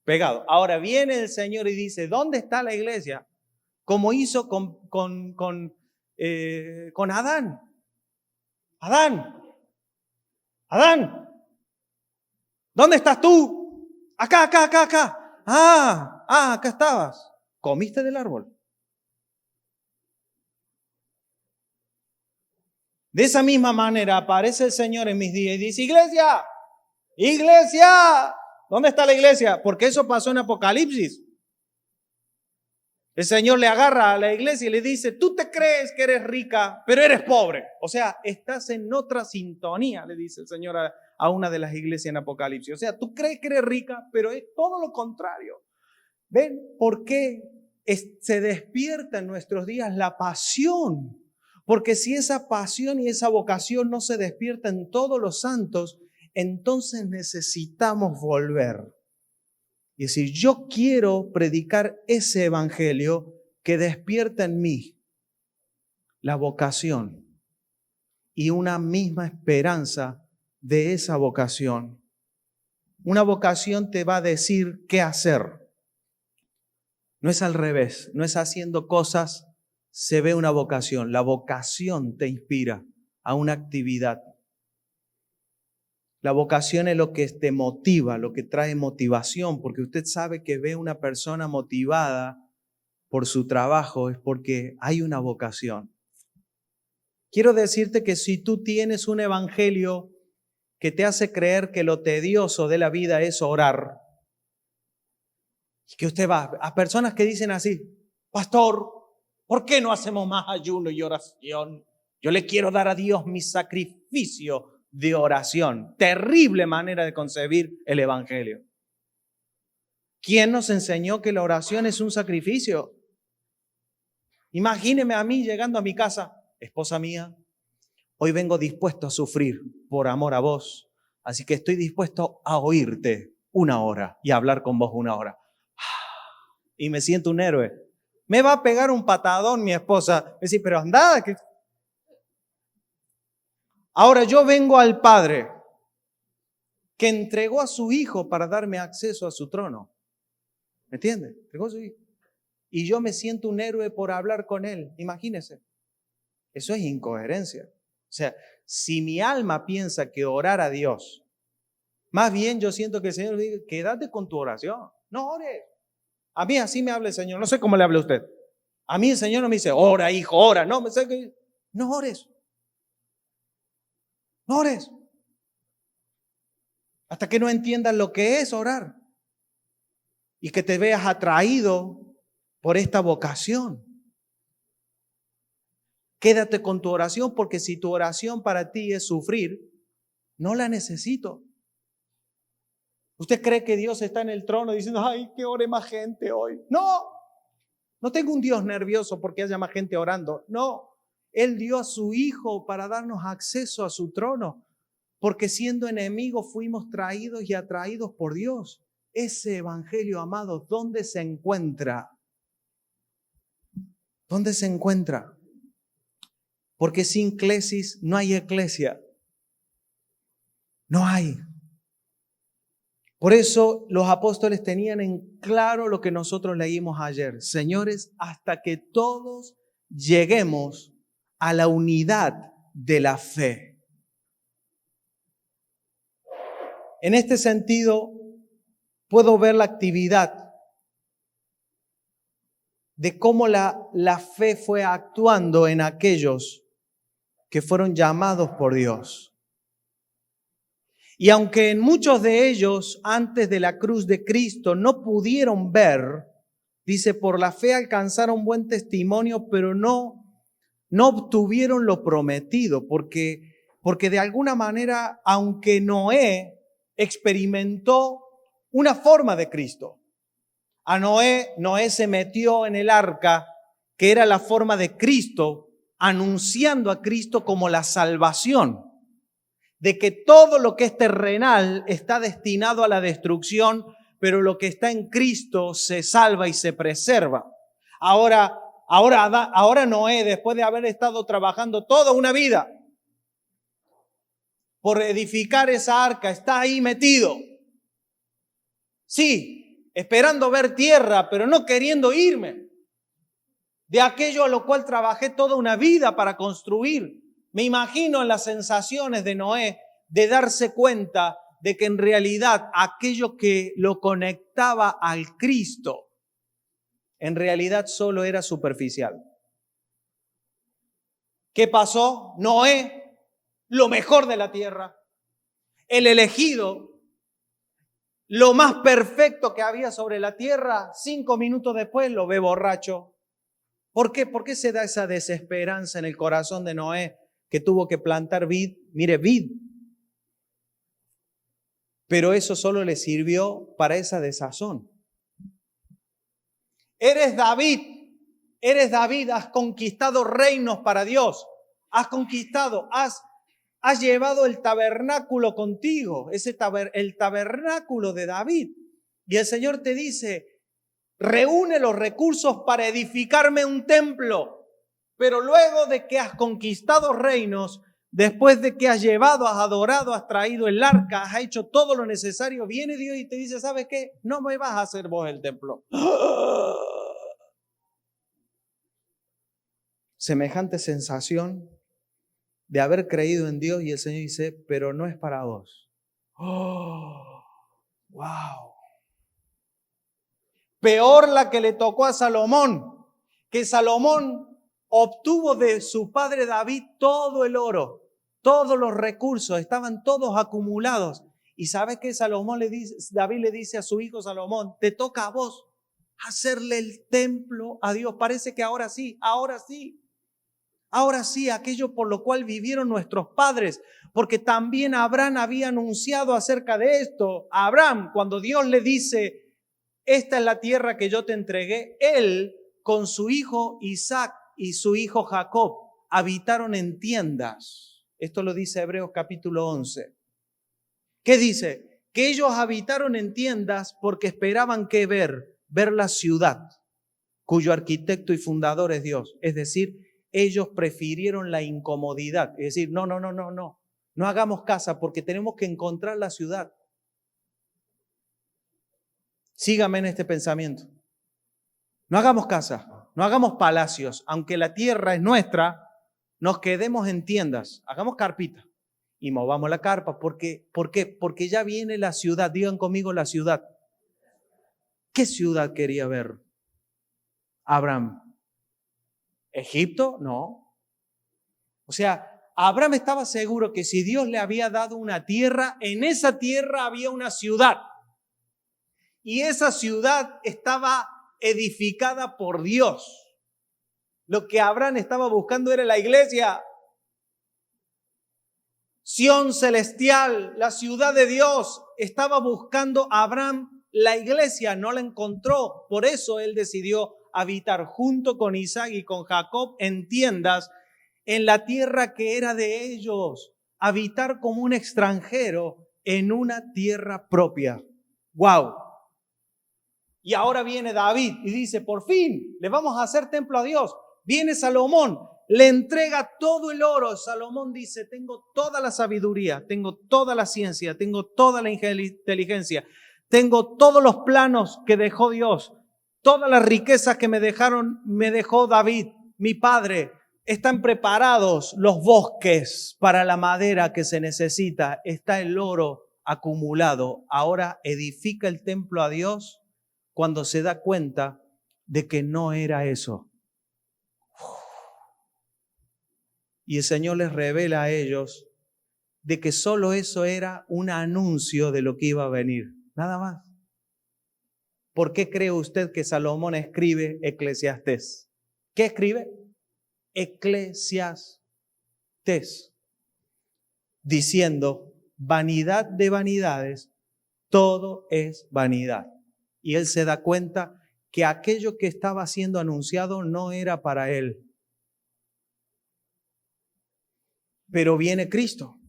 pegado. Ahora viene el Señor y dice, ¿dónde está la iglesia? Como hizo con Adán. Adán, ¿dónde estás tú? Acá. Acá estabas. ¿Comiste del árbol? De esa misma manera aparece el Señor en mis días y dice, iglesia, ¿dónde está la iglesia? Porque eso pasó en Apocalipsis. El Señor le agarra a la iglesia y le dice, tú te crees que eres rica, pero eres pobre. O sea, estás en otra sintonía, le dice el Señor a una de las iglesias en Apocalipsis. O sea, tú crees que eres rica, pero es todo lo contrario. ¿Ven por qué se despierta en nuestros días la pasión? Porque si esa pasión y esa vocación no se despierta en todos los santos, entonces necesitamos volver. Y decir, yo quiero predicar ese evangelio que despierta en mí la vocación y una misma esperanza de esa vocación. Una vocación te va a decir qué hacer. No es al revés, no es haciendo cosas, se ve una vocación. La vocación te inspira a una actividad. La vocación es lo que te motiva, lo que trae motivación, porque usted sabe que ve una persona motivada por su trabajo, es porque hay una vocación. Quiero decirte que si tú tienes un evangelio que te hace creer que lo tedioso de la vida es orar, y que usted va a personas que dicen así, pastor, ¿por qué no hacemos más ayuno y oración? Yo le quiero dar a Dios mi sacrificio de oración. Terrible manera de concebir el evangelio. ¿Quién nos enseñó que la oración es un sacrificio? Imagíneme a mí llegando a mi casa, esposa mía, hoy vengo dispuesto a sufrir por amor a vos, así que estoy dispuesto a oírte 1 hora y a hablar con vos 1 hora. Y me siento un héroe. Me va a pegar un patadón mi esposa. Me dice, pero anda. Ahora yo vengo al Padre que entregó a su Hijo para darme acceso a su trono. ¿Me entiende? Entregó a su Hijo. Y yo me siento un héroe por hablar con Él. Imagínese. Eso es incoherencia. O sea, si mi alma piensa que orar a Dios, más bien yo siento que el Señor dice, quédate con tu oración. No ores. A mí así me habla el Señor. No sé cómo le habla a usted. A mí el Señor no me dice, ora, hijo, ora. No, me dice, no ores. No ores. Hasta que no entiendas lo que es orar. Y que te veas atraído por esta vocación. Quédate con tu oración, porque si tu oración para ti es sufrir, no la necesito. ¿Usted cree que Dios está en el trono diciendo, ay, que ore más gente hoy? No tengo un Dios nervioso porque haya más gente orando. No, Él dio a su Hijo para darnos acceso a su trono, porque siendo enemigos fuimos traídos y atraídos por Dios. Ese evangelio, amados, ¿dónde se encuentra? ¿Dónde se encuentra? Porque sin clesis no hay eclesia. No hay. Por eso los apóstoles tenían en claro lo que nosotros leímos ayer. Señores, hasta que todos lleguemos a la unidad de la fe. En este sentido, puedo ver la actividad de cómo la fe fue actuando en aquellos que fueron llamados por Dios. Y aunque en muchos de ellos, antes de la cruz de Cristo, no pudieron ver, dice, por la fe alcanzaron buen testimonio, pero no obtuvieron lo prometido, porque de alguna manera, aunque Noé experimentó una forma de Cristo, a Noé se metió en el arca, que era la forma de Cristo, anunciando a Cristo como la salvación. de que todo lo que es terrenal está destinado a la destrucción, pero lo que está en Cristo se salva y se preserva. Ahora Noé, después de haber estado trabajando toda una vida por edificar esa arca, está ahí metido. Sí, esperando ver tierra, pero no queriendo irme de aquello a lo cual trabajé toda una vida para construir. Me imagino en las sensaciones de Noé de darse cuenta de que en realidad aquello que lo conectaba al Cristo, en realidad solo era superficial. ¿Qué pasó? Noé, lo mejor de la tierra, el elegido, lo más perfecto que había sobre la tierra, 5 minutos después lo ve borracho. ¿Por qué? ¿Por qué se da esa desesperanza en el corazón de Noé que tuvo que plantar vid? Mire, vid. Pero eso solo le sirvió para esa desazón. Eres David, has conquistado reinos para Dios. Has conquistado, has llevado el tabernáculo contigo, el tabernáculo de David. Y el Señor te dice, reúne los recursos para edificarme un templo. Pero luego de que has conquistado reinos, después de que has llevado, has adorado, has traído el arca, has hecho todo lo necesario, viene Dios y te dice, ¿sabes qué? No me vas a hacer vos el templo. Semejante sensación de haber creído en Dios y el Señor dice, pero no es para vos. ¡Oh! ¡Wow! Peor la que le tocó a Salomón, que Salomón obtuvo de su padre David todo el oro, todos los recursos, estaban todos acumulados. ¿Y sabes qué? David le dice a su hijo Salomón, te toca a vos hacerle el templo a Dios. Parece que ahora sí, aquello por lo cual vivieron nuestros padres, porque también Abraham había anunciado acerca de esto. Abraham, cuando Dios le dice, esta es la tierra que yo te entregué, él con su hijo Isaac y su hijo Jacob habitaron en tiendas. Esto lo dice Hebreos capítulo 11. ¿Qué dice? Que ellos habitaron en tiendas porque esperaban que ver la ciudad, cuyo arquitecto y fundador es Dios. Es decir, ellos prefirieron la incomodidad. Es decir, no hagamos casa porque tenemos que encontrar la ciudad. Sígame en este pensamiento. No hagamos casa, no hagamos palacios, aunque la tierra es nuestra, nos quedemos en tiendas, hagamos carpita y movamos la carpa. ¿Por qué? Porque ya viene la ciudad. Digan conmigo la ciudad. ¿Qué ciudad quería ver Abraham? ¿Egipto? No. O sea, Abraham estaba seguro que si Dios le había dado una tierra, en esa tierra había una ciudad. Y esa ciudad estaba edificada por Dios. Lo que Abraham estaba buscando era la iglesia. Sión celestial, la ciudad de Dios. Estaba buscando Abraham la iglesia, no la encontró. Por eso él decidió habitar junto con Isaac y con Jacob en tiendas en la tierra que era de ellos. Habitar como un extranjero en una tierra propia. ¡Wow! Y ahora viene David y dice, por fin, le vamos a hacer templo a Dios. Viene Salomón, le entrega todo el oro. Salomón dice, tengo toda la sabiduría, tengo toda la ciencia, tengo toda la inteligencia, tengo todos los planos que dejó Dios, todas las riquezas que me dejó David, mi padre. Están preparados los bosques para la madera que se necesita. Está el oro acumulado. Ahora edifica el templo a Dios cuando se da cuenta de que no era eso. Y el Señor les revela a ellos de que solo eso era un anuncio de lo que iba a venir. Nada más. ¿Por qué cree usted que Salomón escribe Eclesiastés? ¿Qué escribe? Eclesiastés. Diciendo, vanidad de vanidades, todo es vanidad. Y él se da cuenta que aquello que estaba siendo anunciado no era para él. Pero viene Cristo.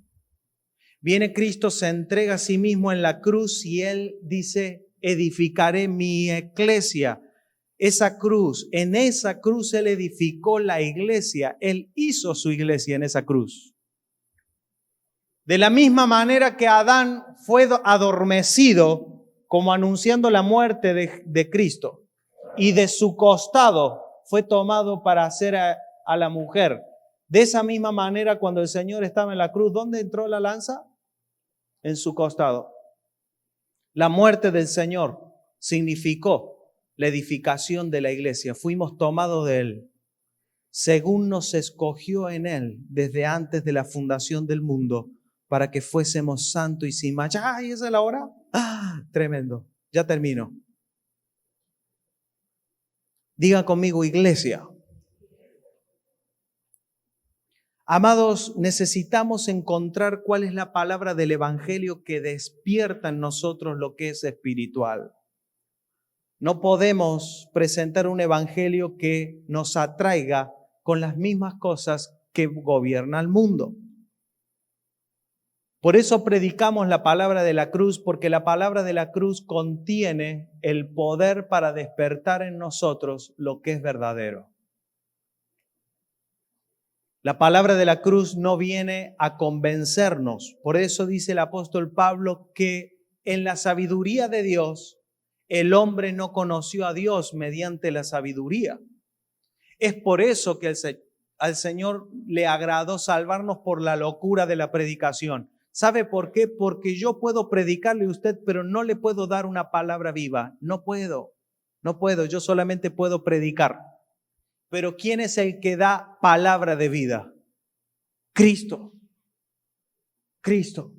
Viene Cristo, se entrega a sí mismo en la cruz y Él dice, edificaré mi iglesia. En esa cruz Él edificó la iglesia. Él hizo su iglesia en esa cruz. De la misma manera que Adán fue adormecido, como anunciando la muerte de Cristo, y de su costado fue tomado para hacer a la mujer. De esa misma manera, cuando el Señor estaba en la cruz, ¿dónde entró la lanza? En su costado. La muerte del Señor significó la edificación de la iglesia. Fuimos tomados de Él, según nos escogió en Él desde antes de la fundación del mundo, para que fuésemos santos y sin mancha. ¡Ay, esa es la hora! ¡Ah, tremendo! Ya termino. Diga conmigo, iglesia. Amados, necesitamos encontrar cuál es la palabra del Evangelio que despierta en nosotros lo que es espiritual. No podemos presentar un Evangelio que nos atraiga con las mismas cosas que gobierna el mundo. Por eso predicamos la palabra de la cruz, porque la palabra de la cruz contiene el poder para despertar en nosotros lo que es verdadero. La palabra de la cruz no viene a convencernos. Por eso dice el apóstol Pablo que en la sabiduría de Dios, el hombre no conoció a Dios mediante la sabiduría. Es por eso que al Señor le agradó salvarnos por la locura de la predicación. ¿Sabe por qué? Porque yo puedo predicarle a usted, pero no le puedo dar una palabra viva. No puedo, yo solamente puedo predicar. Pero ¿quién es el que da palabra de vida? Cristo. Cristo.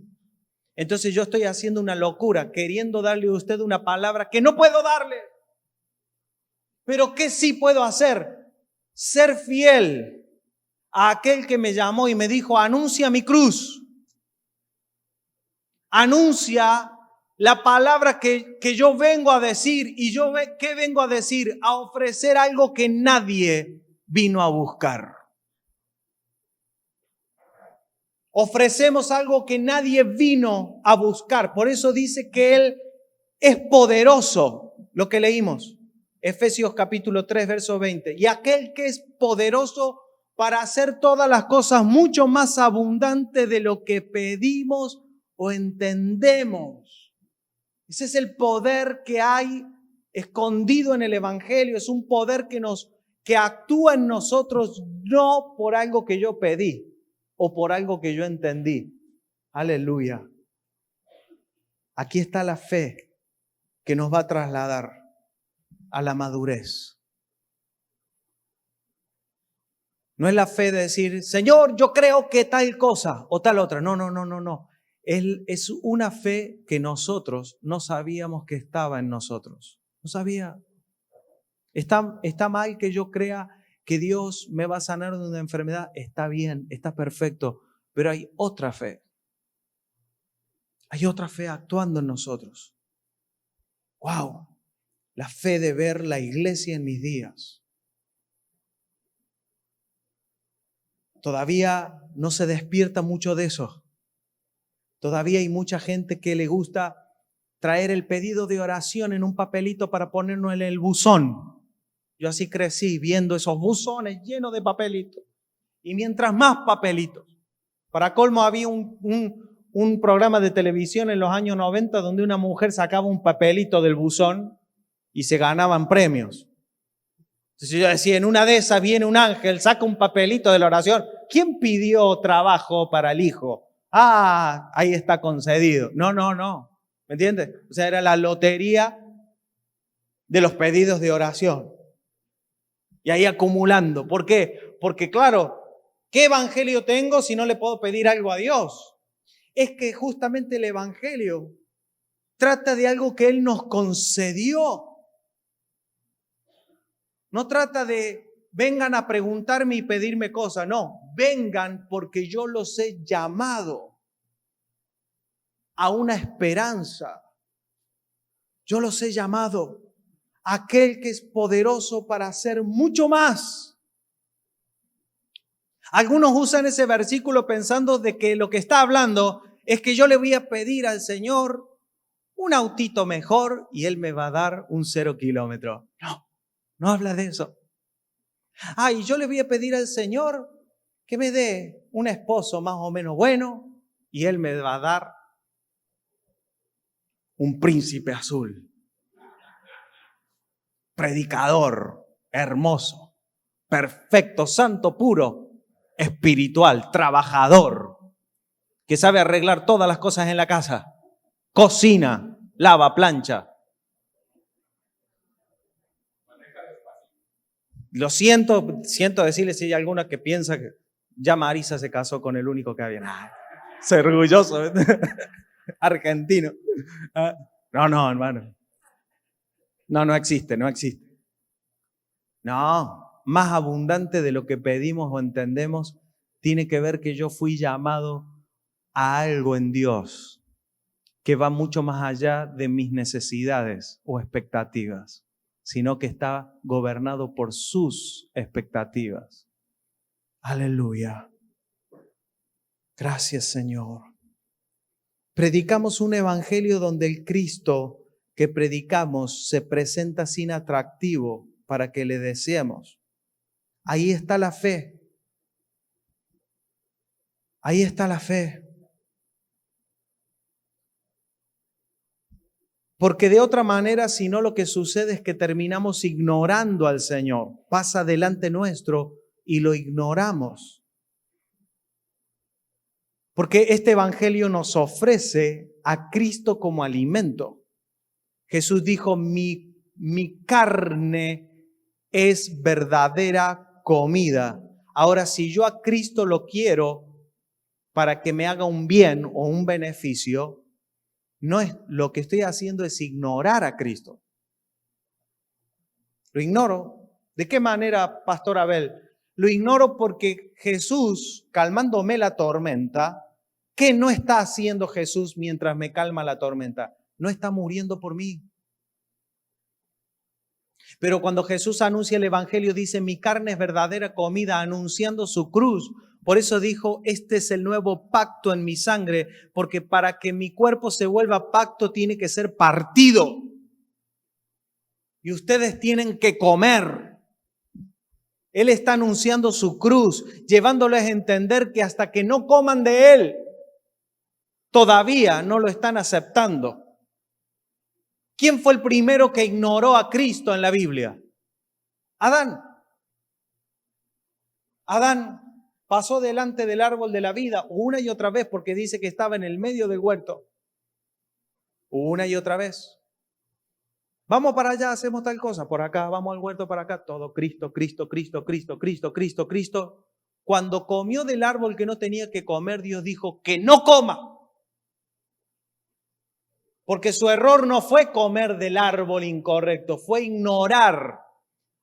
Entonces yo estoy haciendo una locura, queriendo darle a usted una palabra que no puedo darle. Pero ¿qué sí puedo hacer? Ser fiel a aquel que me llamó y me dijo, anuncia mi cruz. Anuncia la palabra que yo vengo a decir. ¿Y yo qué vengo a decir? A ofrecer algo que nadie vino a buscar. Ofrecemos algo que nadie vino a buscar. Por eso dice que Él es poderoso. Lo que leímos. Efesios capítulo 3, verso 20. Y aquel que es poderoso para hacer todas las cosas mucho más abundante de lo que pedimos o entendemos. Ese es el poder que hay escondido en el Evangelio. Es un poder que actúa en nosotros no por algo que yo pedí o por algo que yo entendí. Aleluya. Aquí está la fe que nos va a trasladar a la madurez. No es la fe de decir, Señor, yo creo que tal cosa o tal otra. No. Es una fe que nosotros no sabíamos que estaba en nosotros. No sabía. Está mal que yo crea que Dios me va a sanar de una enfermedad. Está bien, está perfecto. Pero hay otra fe. Hay otra fe actuando en nosotros. ¡Wow! La fe de ver la iglesia en mis días. Todavía no se despierta mucho de eso. Todavía hay mucha gente que le gusta traer el pedido de oración en un papelito para ponernos en el buzón. Yo así crecí viendo esos buzones llenos de papelitos. Y mientras más papelitos. Para colmo había un programa de televisión en los años 90 donde una mujer sacaba un papelito del buzón y se ganaban premios. Entonces yo decía, en una de esas viene un ángel, saca un papelito de la oración. ¿Quién pidió trabajo para el hijo? Ah, ahí está concedido. No. ¿Me entiendes? O sea, era la lotería de los pedidos de oración. Y ahí acumulando. ¿Por qué? Porque claro, ¿qué evangelio tengo si no le puedo pedir algo a Dios? Es que justamente el evangelio trata de algo que Él nos concedió. No trata de vengan a preguntarme y pedirme cosas. No, vengan porque yo los he llamado a una esperanza. Yo los he llamado a aquel que es poderoso para hacer mucho más. Algunos usan ese versículo pensando de que lo que está hablando es que yo le voy a pedir al Señor un autito mejor y Él me va a dar un 0 kilómetro. No, no habla de eso. Y yo le voy a pedir al Señor que me dé un esposo más o menos bueno y Él me va a dar un príncipe azul. Predicador, hermoso, perfecto, santo, puro, espiritual, trabajador, que sabe arreglar todas las cosas en la casa, cocina, lava, plancha. Lo siento decirle si hay alguna que piensa que ya Marisa se casó con el único que había. Se orgulloso, argentino. No, hermano. No existe. No, más abundante de lo que pedimos o entendemos, tiene que ver que yo fui llamado a algo en Dios que va mucho más allá de mis necesidades o expectativas, sino que está gobernado por sus expectativas. Aleluya. Gracias, Señor. Predicamos un evangelio donde el Cristo que predicamos se presenta sin atractivo para que le deseemos. Ahí está la fe. Ahí está la fe. Porque de otra manera, si no, lo que sucede es que terminamos ignorando al Señor. Pasa delante nuestro y lo ignoramos. Porque este evangelio nos ofrece a Cristo como alimento. Jesús dijo, mi carne es verdadera comida. Ahora, si yo a Cristo lo quiero para que me haga un bien o un beneficio, no es lo que estoy haciendo es ignorar a Cristo. Lo ignoro. ¿De qué manera, Pastor Abel? Lo ignoro porque Jesús, calmándome la tormenta, ¿qué no está haciendo Jesús mientras me calma la tormenta? No está muriendo por mí. Pero cuando Jesús anuncia el evangelio, dice, mi carne es verdadera comida, anunciando su cruz. Por eso dijo, este es el nuevo pacto en mi sangre, porque para que mi cuerpo se vuelva pacto tiene que ser partido. Y ustedes tienen que comer. Él está anunciando su cruz, llevándoles a entender que hasta que no coman de Él, todavía no lo están aceptando. ¿Quién fue el primero que ignoró a Cristo en la Biblia? Adán. Adán pasó delante del árbol de la vida una y otra vez porque dice que estaba en el medio del huerto. Una y otra vez. Vamos para allá, hacemos tal cosa. Por acá, vamos al huerto para acá. Todo Cristo, Cristo, Cristo, Cristo, Cristo, Cristo, Cristo. Cuando comió del árbol que no tenía que comer, Dios dijo que no coma. Porque su error no fue comer del árbol incorrecto, fue ignorar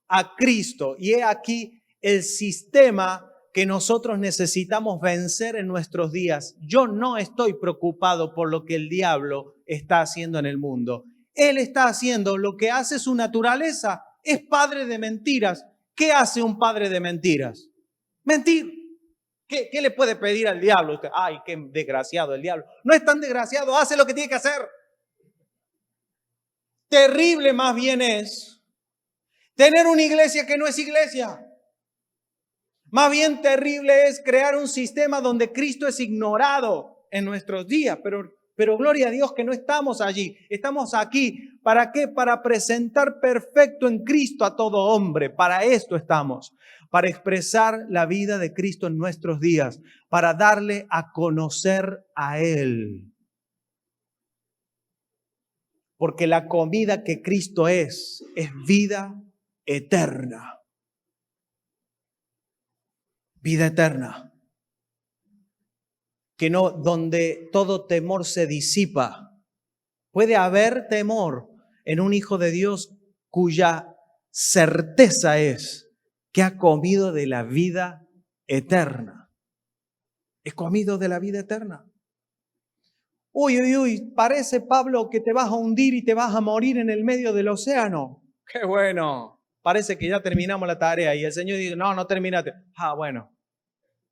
a Cristo. Y he aquí el sistema que nosotros necesitamos vencer en nuestros días. Yo no estoy preocupado por lo que el diablo está haciendo en el mundo. Él está haciendo lo que hace su naturaleza. Es padre de mentiras. ¿Qué hace un padre de mentiras? Mentir. ¿Qué le puede pedir al diablo? Usted, ay, qué desgraciado el diablo. No es tan desgraciado, hace lo que tiene que hacer. Terrible más bien es tener una iglesia que no es iglesia. Más bien terrible es crear un sistema donde Cristo es ignorado en nuestros días. Pero gloria a Dios que no estamos allí. Estamos aquí. ¿Para qué? Para presentar perfecto en Cristo a todo hombre. Para esto estamos. Para expresar la vida de Cristo en nuestros días. Para darle a conocer a Él. Porque la comida que Cristo es vida eterna. Vida eterna. Que no, donde todo temor se disipa. Puede haber temor en un hijo de Dios cuya certeza es que ha comido de la vida eterna. He comido de la vida eterna. Uy, parece, Pablo, que te vas a hundir y te vas a morir en el medio del océano. ¡Qué bueno! Parece que ya terminamos la tarea. Y el Señor dice, no terminaste. Bueno.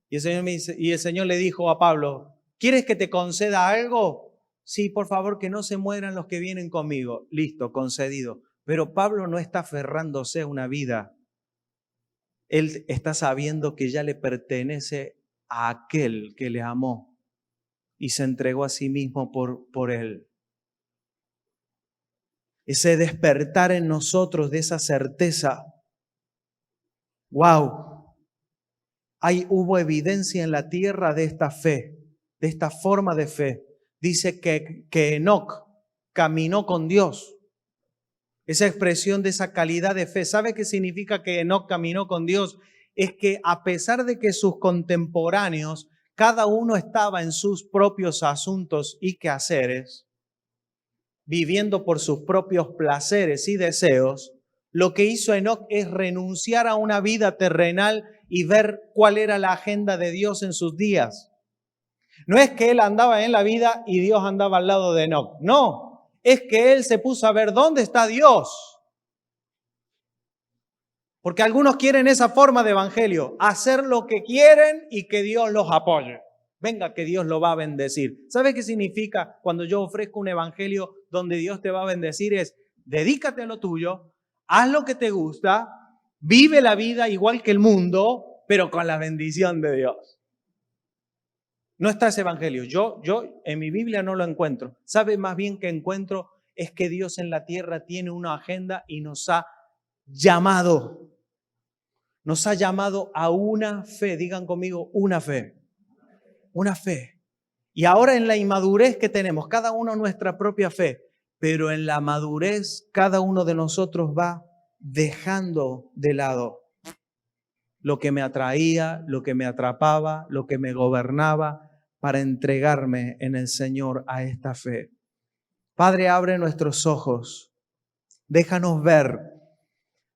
Y el Señor le dijo a Pablo, ¿Quieres que te conceda algo? Sí, por favor, que no se mueran los que vienen conmigo. Listo, concedido. Pero Pablo no está aferrándose a una vida. Él está sabiendo que ya le pertenece a aquel que le amó y se entregó a sí mismo por él. Ese despertar en nosotros de esa certeza. ¡Wow! Hubo evidencia en la tierra de esta fe, de esta forma de fe. Dice que Enoc caminó con Dios. Esa expresión de esa calidad de fe. ¿Sabe qué significa que Enoc caminó con Dios? Es que a pesar de que sus contemporáneos, cada uno estaba en sus propios asuntos y quehaceres, viviendo por sus propios placeres y deseos, lo que hizo Enoc es renunciar a una vida terrenal y ver cuál era la agenda de Dios en sus días. No es que él andaba en la vida y Dios andaba al lado de Enoc. No, es que él se puso a ver dónde está Dios. Porque algunos quieren esa forma de evangelio, hacer lo que quieren y que Dios los apoye. Venga, que Dios lo va a bendecir. ¿Sabe qué significa cuando yo ofrezco un evangelio donde Dios te va a bendecir? Es, dedícate a lo tuyo, haz lo que te gusta, vive la vida igual que el mundo, pero con la bendición de Dios. No está ese evangelio. Yo en mi Biblia no lo encuentro. ¿Sabe más bien que encuentro? Es que Dios en la tierra tiene una agenda y nos ha llamado. Nos ha llamado a una fe. Digan conmigo, una fe. Una fe. Y ahora en la inmadurez que tenemos, cada uno nuestra propia fe, pero en la madurez cada uno de nosotros va dejando de lado lo que me atraía, lo que me atrapaba, lo que me gobernaba, para entregarme en el Señor a esta fe. Padre, abre nuestros ojos. Déjanos ver,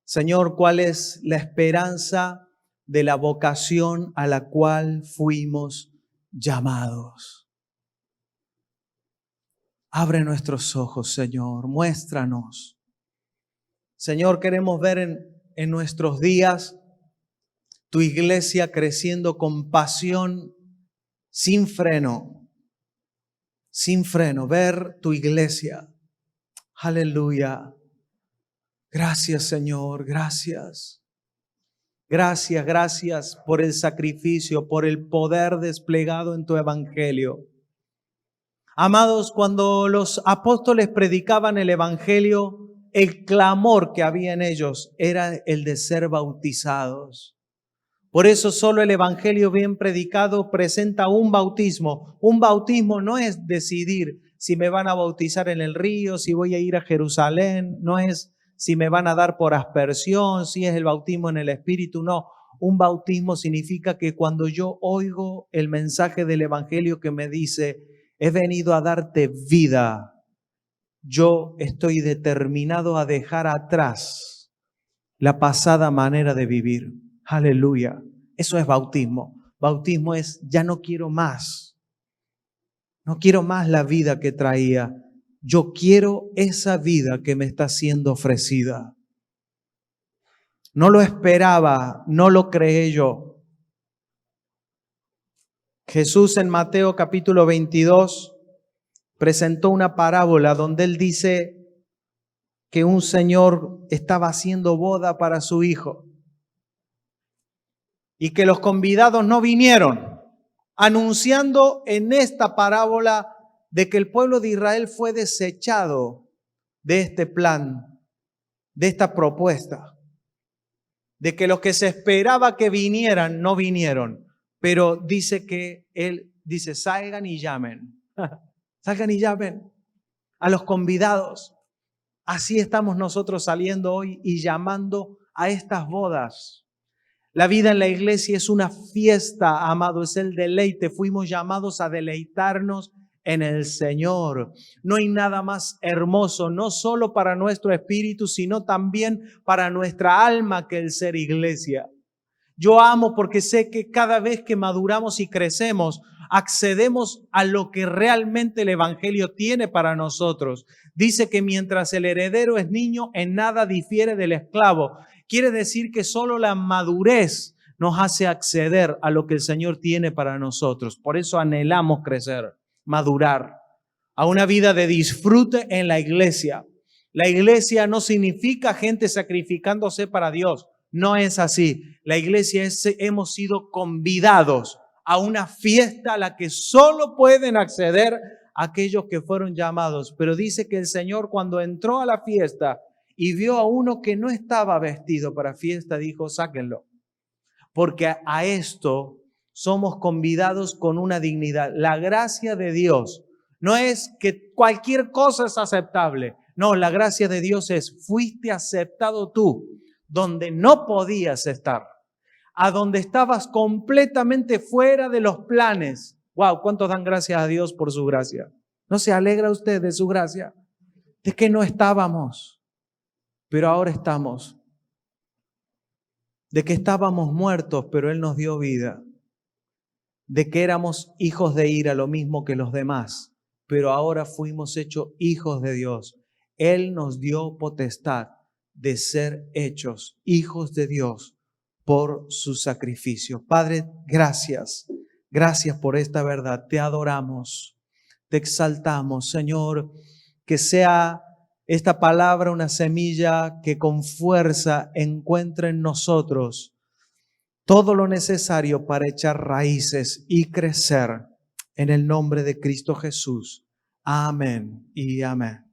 Señor, cuál es la esperanza de la vocación a la cual fuimos llamados. Abre nuestros ojos, Señor, muéstranos. Señor, queremos ver en nuestros días tu iglesia creciendo con pasión, sin freno, ver tu iglesia. Aleluya. Gracias, Señor, gracias. Gracias por el sacrificio, por el poder desplegado en tu evangelio. Amados, cuando los apóstoles predicaban el evangelio, el clamor que había en ellos era el de ser bautizados. Por eso solo el evangelio bien predicado presenta un bautismo. Un bautismo no es decidir si me van a bautizar en el río, si voy a ir a Jerusalén, no es si me van a dar por aspersión, si es el bautismo en el Espíritu, no. Un bautismo significa que cuando yo oigo el mensaje del evangelio que me dice, he venido a darte vida, yo estoy determinado a dejar atrás la pasada manera de vivir. Aleluya. Eso es bautismo. Bautismo es, ya no quiero más. No quiero más la vida que traía. Yo quiero esa vida que me está siendo ofrecida. No lo esperaba, no lo creé yo. Jesús en Mateo capítulo 22 presentó una parábola donde él dice que un señor estaba haciendo boda para su hijo y que los convidados no vinieron, anunciando en esta parábola de que el pueblo de Israel fue desechado de este plan, de esta propuesta, de que los que se esperaba que vinieran no vinieron, pero dice que él dice, salgan y llamen, salgan y llamen a los convidados. Así estamos nosotros saliendo hoy y llamando a estas bodas. La vida en la iglesia es una fiesta, amado, es el deleite. Fuimos llamados a deleitarnos en el Señor. No hay nada más hermoso, no solo para nuestro espíritu, sino también para nuestra alma que el ser iglesia. Yo amo porque sé que cada vez que maduramos y crecemos, accedemos a lo que realmente el evangelio tiene para nosotros. Dice que mientras el heredero es niño, en nada difiere del esclavo. Quiere decir que solo la madurez nos hace acceder a lo que el Señor tiene para nosotros. Por eso anhelamos crecer, madurar a una vida de disfrute en la iglesia. La iglesia no significa gente sacrificándose para Dios. No es así. La iglesia hemos sido convidados a una fiesta a la que solo pueden acceder aquellos que fueron llamados. Pero dice que el Señor, cuando entró a la fiesta y vio a uno que no estaba vestido para fiesta, dijo: sáquenlo. Porque a esto somos convidados con una dignidad. La gracia de Dios no es que cualquier cosa es aceptable. No, la gracia de Dios es: fuiste aceptado tú donde no podías estar, a donde estabas completamente fuera de los planes. Wow, ¿cuántos dan gracias a Dios por su gracia? ¿No se alegra usted de su gracia? De que no estábamos, pero ahora estamos. De que estábamos muertos, pero Él nos dio vida. De que éramos hijos de ira, lo mismo que los demás, pero ahora fuimos hechos hijos de Dios. Él nos dio potestad de ser hechos hijos de Dios por su sacrificio. Padre, gracias. Gracias por esta verdad. Te adoramos, te exaltamos, Señor. Que sea esta palabra una semilla que con fuerza encuentre en nosotros todo lo necesario para echar raíces y crecer en el nombre de Cristo Jesús. Amén y amén.